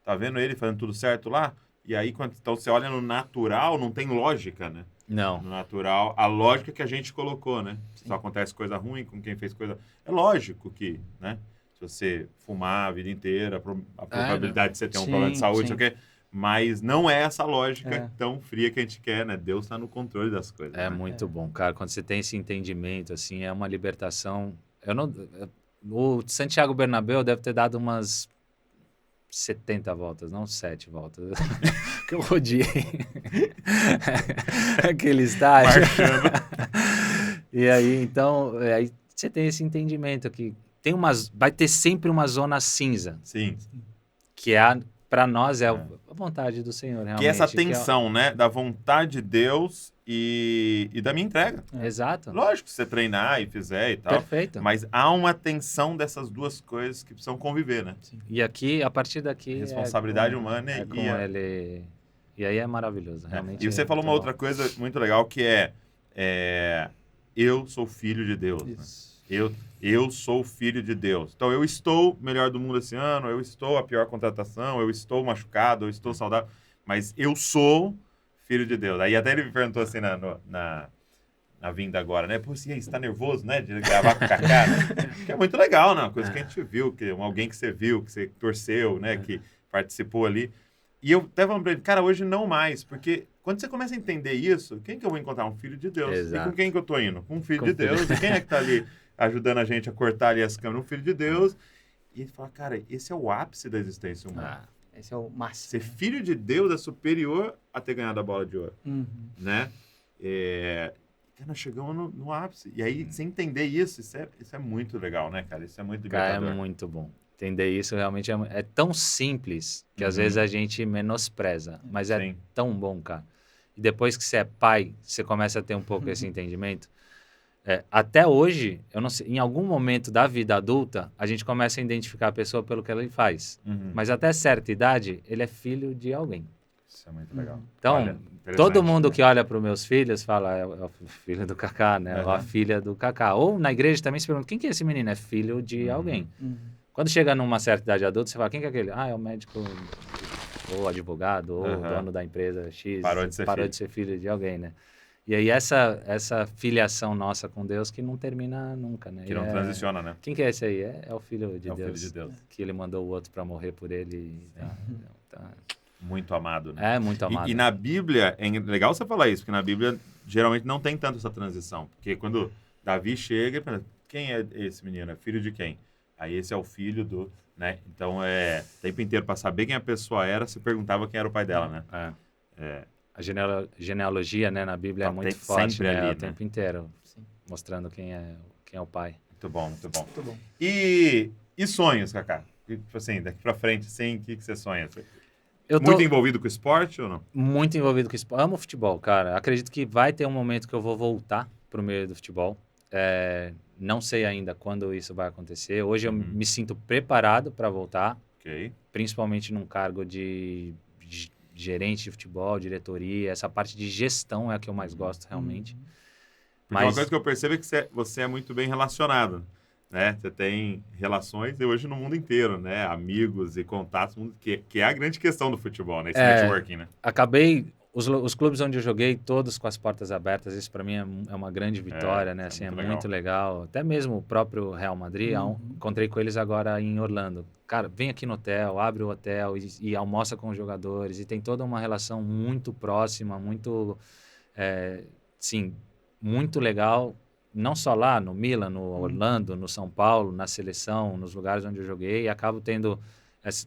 Tá vendo ele fazendo tudo certo lá? E aí, então você olha no natural, não tem lógica, né? Não. No natural, a lógica que a gente colocou, né? Sim. Só acontece coisa ruim com quem fez coisa... É lógico que, né? Se você fumar a vida inteira, a probabilidade de você ter um problema de saúde, sei o quê. Mas não é essa lógica tão fria que a gente quer, né? Deus está no controle das coisas. É muito bom, cara. Quando você tem esse entendimento, assim, é uma libertação... O Santiago Bernabéu deve ter dado umas 70 voltas, não 7 voltas. Que eu rodeei. Aquele estádio. E aí, então, aí você tem esse entendimento que vai ter sempre uma zona cinza. Sim. Que para nós a vontade do Senhor, realmente. Que é essa tensão, né? Da vontade de Deus e da minha entrega. Exato. Lógico, se você treinar e fizer e tal. Perfeito. Mas há uma tensão dessas duas coisas que precisam conviver, né? Sim. E aqui, a partir daqui... Responsabilidade humana com ele... E aí é maravilhoso, realmente. E você falou uma outra coisa muito legal que eu sou filho de Deus. Né? Eu sou filho de Deus. Então, eu estou melhor do mundo esse ano, eu estou a pior contratação, eu estou machucado, eu estou saudável, mas eu sou filho de Deus. Aí até ele me perguntou assim na vinda agora, né? Pô, e aí, você tá nervoso, né? De gravar com o Kaká, né? Que é muito legal, né? Uma coisa que a gente viu, alguém que você viu, que você torceu, né? Que participou ali. E eu até falando pra ele, cara, hoje não mais, porque quando você começa a entender isso, quem que eu vou encontrar? Um filho de Deus. Exato. E com quem que eu tô indo? Com um filho de Deus. E quem é que tá ali ajudando a gente a cortar ali as câmeras? Um filho de Deus. E ele fala, cara, esse é o ápice da existência humana. Esse é o máximo. Ser filho de Deus é superior a ter ganhado a bola de ouro, né? Nós chegamos no ápice. E aí, sem entender isso é muito legal, né, cara? Isso é muito libertador. Cara, é muito bom. Entender isso realmente é tão simples que às vezes a gente menospreza, mas é tão bom, cara. E depois que você é pai, você começa a ter um pouco esse entendimento. Até hoje, eu não sei, em algum momento da vida adulta, a gente começa a identificar a pessoa pelo que ela faz. Mas até certa idade, ele é filho de alguém. Isso é muito legal. Então, todo mundo que olha para os meus filhos fala, é o filho do Kaká, né? Ou a filha do Kaká. Ou na igreja também se pergunta, quem que é esse menino? É filho de alguém. Quando chega numa certa idade adulta, você fala, quem que é aquele? Ah, é o médico, ou advogado, ou dono da empresa X. Parou de ser filho de alguém, né? E aí essa filiação nossa com Deus que não termina nunca, né? Que não transiciona, né? Quem que é esse aí? É o filho de Deus. É o filho de Deus. Que ele mandou o outro para morrer por ele. Muito amado, né? É, muito amado. E na Bíblia, é legal você falar isso, porque na Bíblia geralmente não tem tanto essa transição. Porque quando Davi chega e pensa, quem é esse menino? É filho de quem? Aí esse é o filho do... né? Então, o tempo inteiro, para saber quem a pessoa era, se perguntava quem era o pai dela, né? A genealogia, né, na Bíblia é muito forte, sempre ali, o tempo inteiro, mostrando quem é o pai. Muito bom, muito bom. Muito bom. E sonhos, Kaká? Tipo assim, daqui para frente, assim, o que você sonha? Muito envolvido com esporte ou não? Muito envolvido com esporte. Amo futebol, cara. Acredito que vai ter um momento que eu vou voltar pro meio do futebol. Não sei ainda quando isso vai acontecer. Hoje eu me sinto preparado para voltar, principalmente num cargo de gerente de futebol, diretoria. Essa parte de gestão é a que eu mais gosto, realmente. Mas uma coisa que eu percebo é que você é muito bem relacionado, né? Você tem relações hoje no mundo inteiro, né? Amigos e contatos, que é a grande questão do futebol, né? Esse networking, né? Acabei... Os clubes onde eu joguei, todos com as portas abertas, isso para mim é uma grande vitória, né? Assim, muito legal. Até mesmo o próprio Real Madrid, encontrei com eles agora em Orlando. Cara, vem aqui no hotel, abre o hotel e almoça com os jogadores. E tem toda uma relação muito próxima, muito, sim, muito legal. Não só lá no Milan, no Orlando, no São Paulo, na seleção, nos lugares onde eu joguei. E acabo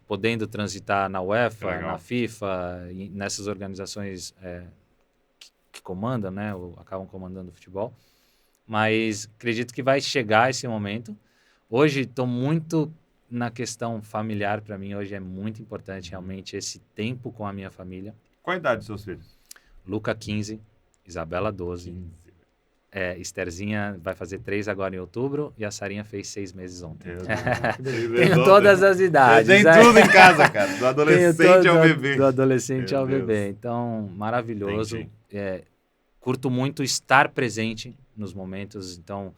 podendo transitar na UEFA, na FIFA, nessas organizações que comandam, né, ou acabam comandando o futebol. Mas acredito que vai chegar esse momento. Hoje estou muito na questão familiar, para mim hoje é muito importante realmente esse tempo com a minha família. Qual a idade dos seus filhos? Luca, 15, Isabela, 12. Estherzinha vai fazer 3 agora em outubro e a Sarinha fez 6 meses ontem. Tenho todas as idades. Tem tudo em casa, cara. Do adolescente ao bebê. Do adolescente ao bebê. Então, maravilhoso. Curto muito estar presente nos momentos, então,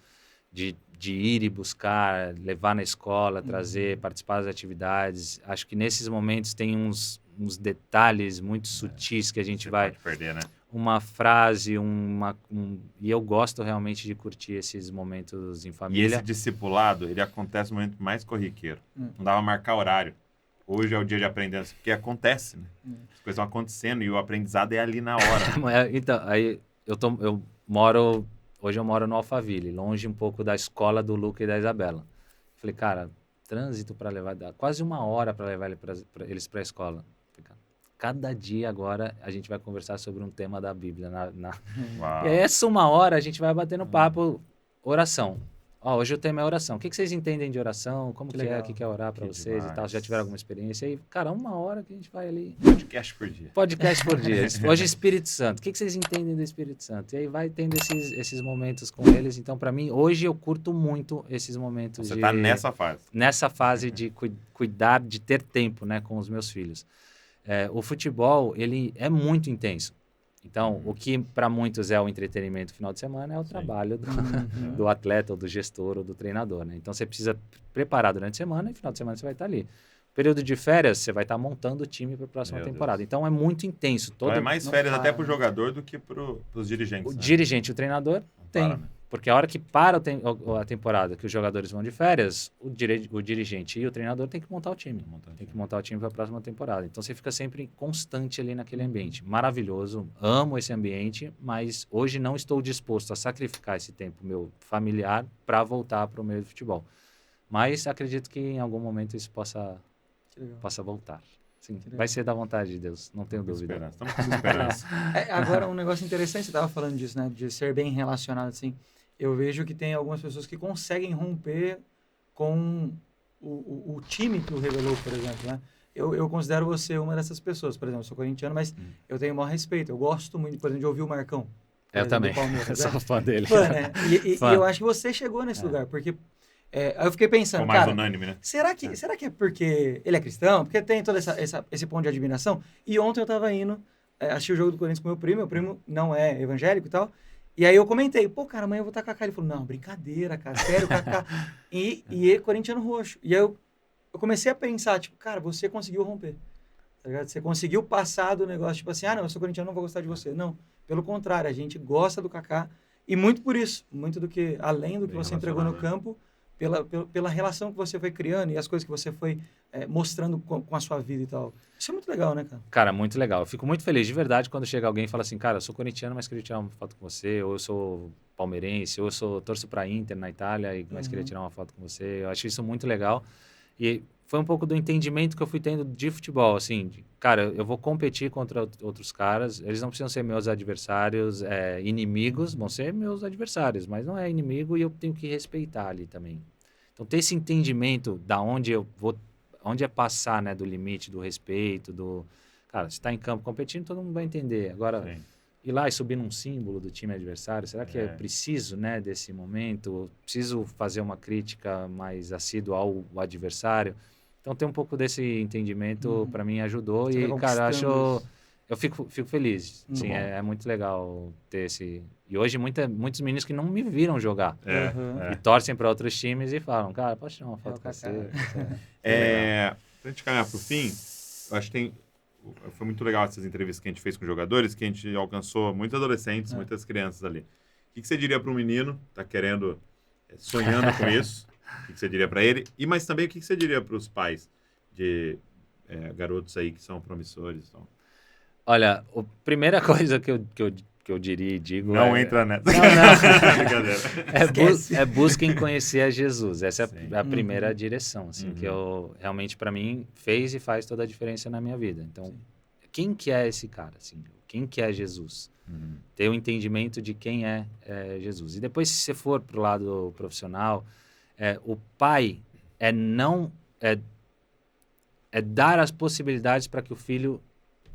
de ir e buscar, levar na escola, trazer, participar das atividades. Acho que nesses momentos tem uns detalhes muito sutis que a gente vai... Pode perder, né? Uma frase, e eu gosto realmente de curtir esses momentos em família. E esse discipulado, ele acontece no momento mais corriqueiro. Não dava marcar horário. Hoje é o dia de aprender, porque acontece, né? As coisas estão acontecendo e o aprendizado é ali na hora. Então, aí hoje eu moro no Alphaville, longe um pouco da escola do Luca e da Isabela. Falei, cara, trânsito para levar, quase 1 hora para levar eles para a escola. Cada dia agora a gente vai conversar sobre um tema da Bíblia. E essa 1 hora a gente vai batendo papo, oração. Hoje o tema é oração. O que vocês entendem de oração? Como que é? O que é orar para vocês demais. E tal? Já tiveram alguma experiência? E, cara, 1 hora que a gente vai ali... Podcast por dia. Podcast por dia. Hoje Espírito Santo. O que vocês entendem do Espírito Santo? E aí vai tendo esses momentos com eles. Então, para mim, hoje eu curto muito esses momentos. Você está nessa fase. Nessa fase de cuidar, de ter tempo, né, com os meus filhos. O futebol, ele é muito intenso. Então, o que para muitos é o entretenimento no final de semana é o trabalho do atleta, ou do gestor, ou do treinador, né? Então, você precisa preparar durante a semana e no final de semana você vai estar ali. Período de férias, você vai estar montando o time para a próxima temporada. Deus. Então, é muito intenso. Então é mais férias até para o jogador do que para os dirigentes. O dirigente, o treinador, tem. Porque a hora que para a temporada, que os jogadores vão de férias, o dirigente e o treinador tem que montar o time. Tem que montar o time para a próxima temporada. Então, você fica sempre constante ali naquele ambiente. Maravilhoso, amo esse ambiente, mas hoje não estou disposto a sacrificar esse tempo meu familiar para voltar para o meio do futebol. Mas acredito que em algum momento isso possa voltar. Sim, vai ser da vontade de Deus, não tenho dúvida. Estamos com esperança. Agora, um negócio interessante, você estava falando disso, né? De ser bem relacionado, assim. Eu vejo que tem algumas pessoas que conseguem romper com o time que o revelou, por exemplo, né? Eu considero você uma dessas pessoas. Por exemplo, eu sou corintiano, mas eu tenho o maior respeito. Eu gosto muito, por exemplo, de ouvir o Marcão. Eu também, sou fã dele. Fã, né? E eu acho que você chegou nesse lugar, porque... aí eu fiquei pensando, mais unânime, né? Será que é porque ele é cristão? Porque tem todo esse ponto de admiração? E ontem eu tava indo assistir o jogo do Corinthians com meu primo não é evangélico e tal, e aí eu comentei, pô, cara, amanhã eu vou estar com a Kaká. Ele falou, não, brincadeira, cara, sério, Kaká. e é corintiano roxo. E aí eu comecei a pensar, tipo, cara, você conseguiu romper, tá ligado? Você conseguiu passar do negócio, tipo assim, não, eu sou corintiano, não vou gostar de você. Não, pelo contrário, a gente gosta do Kaká, e muito por isso, muito do que, além do que você entregou no campo, pela relação que você foi criando e as coisas que você foi mostrando com a sua vida e tal. Isso é muito legal, né, cara? Cara, muito legal. Eu fico muito feliz, de verdade, quando chega alguém e fala assim, cara, eu sou corintiano, mas queria tirar uma foto com você, ou eu sou palmeirense, ou eu torço pra Inter na Itália, mas queria tirar uma foto com você. Eu acho isso muito legal. E foi um pouco do entendimento que eu fui tendo de futebol, assim, cara, eu vou competir contra outros caras, eles não precisam ser meus adversários, inimigos, vão ser meus adversários, mas não é inimigo e eu tenho que respeitar ali também. Então, ter esse entendimento da onde eu vou, onde é passar, né, do limite, do respeito, cara, se está em campo competindo, todo mundo vai entender. Agora, ir lá e subir num símbolo do time adversário, será que é preciso, né, desse momento? Preciso fazer uma crítica mais assídua ao adversário? Então, ter um pouco desse entendimento, para mim, ajudou. Você e, cara, eu fico feliz. Sim, é muito legal ter esse... E hoje, muitos meninos que não me viram jogar. E torcem para outros times e falam, cara, pode tirar uma foto com você. Pra gente caminhar para o fim, eu acho que foi muito legal essas entrevistas que a gente fez com jogadores, que a gente alcançou muitos adolescentes, muitas crianças ali. O que você diria para um menino que está querendo, sonhando com isso? O que você diria para ele? Mas também o que você diria para os pais de garotos aí que são promissores? Então? Olha, a primeira coisa que eu diria e digo... Não entra nessa. Não. Busquem conhecer a Jesus. Essa é a primeira direção, assim, que eu realmente, para mim, fez e faz toda a diferença na minha vida. Então, quem que é esse cara? Assim, quem que é Jesus? Ter o entendimento de quem é Jesus. E depois, se você for para o lado profissional, o pai é dar as possibilidades para que o filho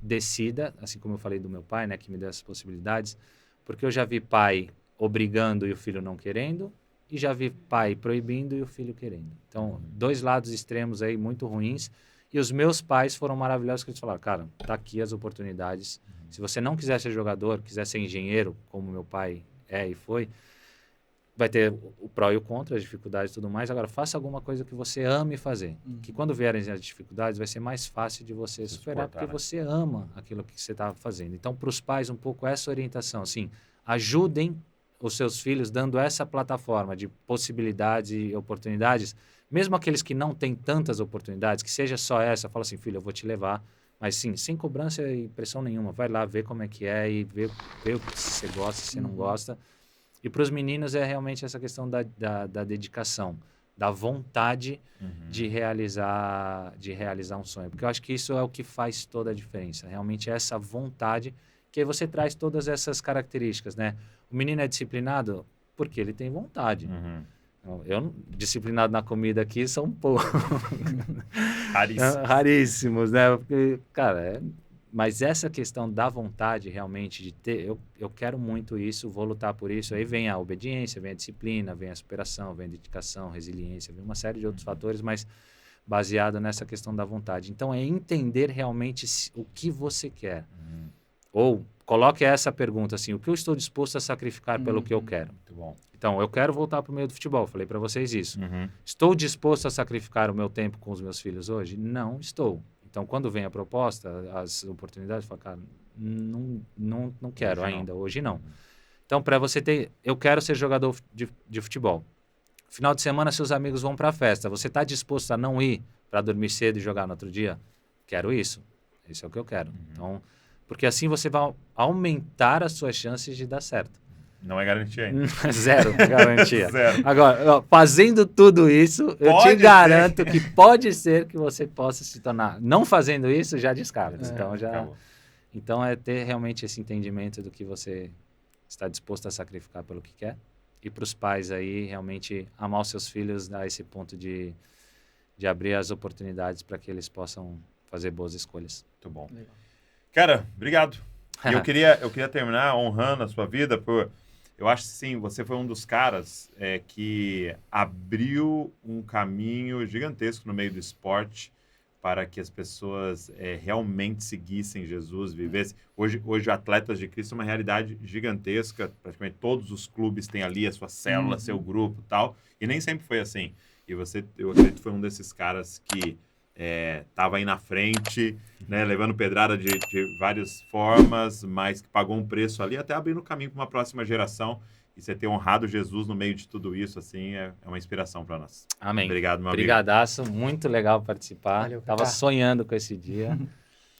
decida, assim como eu falei do meu pai, né, que me deu essas possibilidades, porque eu já vi pai obrigando e o filho não querendo, e já vi pai proibindo e o filho querendo. Então, dois lados extremos aí muito ruins, e os meus pais foram maravilhosos, que eles falaram, cara, tá aqui as oportunidades, se você não quiser ser jogador, quiser ser engenheiro, como meu pai e foi, vai ter o pró e o contra, as dificuldades e tudo mais. Agora, faça alguma coisa que você ame fazer. Que quando vierem as dificuldades, vai ser mais fácil de você superar, porque você ama aquilo que você está fazendo. Então, para os pais, um pouco essa orientação. Assim, ajudem os seus filhos dando essa plataforma de possibilidades e oportunidades, mesmo aqueles que não têm tantas oportunidades, que seja só essa, fala assim, filho, eu vou te levar, mas sim, sem cobrança e pressão nenhuma. Vai lá, vê como é que é e vê o que você gosta, se você não gosta. E para os meninos é realmente essa questão da dedicação, da vontade de realizar um sonho. Porque eu acho que isso é o que faz toda a diferença. Realmente é essa vontade, que aí você traz todas essas características, né? O menino é disciplinado porque ele tem vontade. Eu, disciplinado na comida aqui, são poucos. Raríssimos, né? Porque, cara, mas essa questão da vontade realmente de ter, eu quero muito isso, vou lutar por isso. Aí vem a obediência, vem a disciplina, vem a superação, vem a dedicação, resiliência, vem uma série de outros fatores, mas baseado nessa questão da vontade. Então, é entender realmente o que você quer. Ou coloque essa pergunta assim, o que eu estou disposto a sacrificar pelo que eu quero? Muito bom. Então, eu quero voltar para o meio do futebol, falei para vocês isso. Uhum. Estou disposto a sacrificar o meu tempo com os meus filhos hoje? Não estou. Então, quando vem a proposta, as oportunidades, eu falo, cara, não quero Hoje não. ainda, hoje não. Então, para você ter, eu quero ser jogador de futebol. Final de semana, seus amigos vão para a festa. Você está disposto a não ir para dormir cedo e jogar no outro dia? Quero isso. Isso é o que eu quero. Então, porque assim você vai aumentar as suas chances de dar certo. Não é garantia ainda. Zero garantia. Zero. Agora, ó, fazendo tudo isso, eu te garanto que pode ser que você possa se tornar. Não fazendo isso, já descarta. Acabou. Então, é ter realmente esse entendimento do que você está disposto a sacrificar pelo que quer. E para os pais aí, realmente amar os seus filhos a esse ponto de abrir as oportunidades para que eles possam fazer boas escolhas. Muito bom. Legal. Cara, obrigado. E eu queria terminar honrando a sua vida por... Eu acho que sim, você foi um dos caras que abriu um caminho gigantesco no meio do esporte para que as pessoas realmente seguissem Jesus, vivessem. Hoje o Atletas de Cristo é uma realidade gigantesca, praticamente todos os clubes têm ali a sua célula, seu grupo e tal, e nem sempre foi assim. E você, eu acredito, foi um desses caras que estava aí na frente, né, levando pedrada de várias formas, mas que pagou um preço ali, até abrindo caminho para uma próxima geração. E você ter honrado Jesus no meio de tudo isso, assim, é uma inspiração para nós. Amém. Obrigado, meu amigo. Obrigadaço, muito legal participar. Valeu, Tava sonhando com esse dia.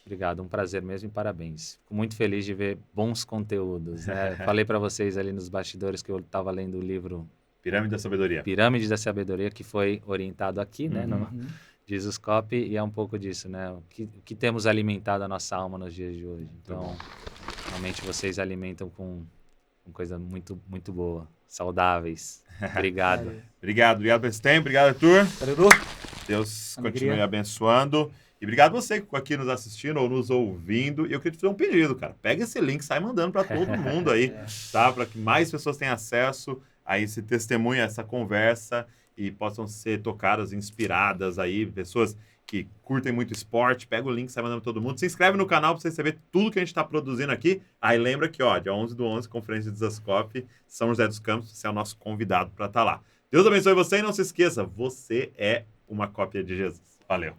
Obrigado, um prazer mesmo e parabéns. Fico muito feliz de ver bons conteúdos, né? Falei para vocês ali nos bastidores que eu estava lendo o livro Pirâmide da Sabedoria. Pirâmide da Sabedoria, que foi orientado aqui, né? No Jesus Cop, e é um pouco disso, né? O que temos alimentado a nossa alma nos dias de hoje. Então, realmente vocês alimentam com coisa muito, muito boa. Saudáveis. Obrigado. Obrigado por esse tempo. Obrigado, Arthur. Valeu. Deus continue abençoando. E obrigado você que ficou aqui nos assistindo ou nos ouvindo. E eu queria te fazer um pedido, cara. Pega esse link, sai mandando para todo mundo aí, tá? Para que mais pessoas tenham acesso a esse testemunho, a essa conversa e possam ser tocadas, inspiradas aí, pessoas que curtem muito esporte. Pega o link, sai mandando para todo mundo. Se inscreve no canal para você saber tudo que a gente está produzindo aqui. Aí lembra que, ó, dia 11/11, Conferência de Zascope, São José dos Campos, você é o nosso convidado para estar lá. Deus abençoe você e não se esqueça, você é uma cópia de Jesus. Valeu.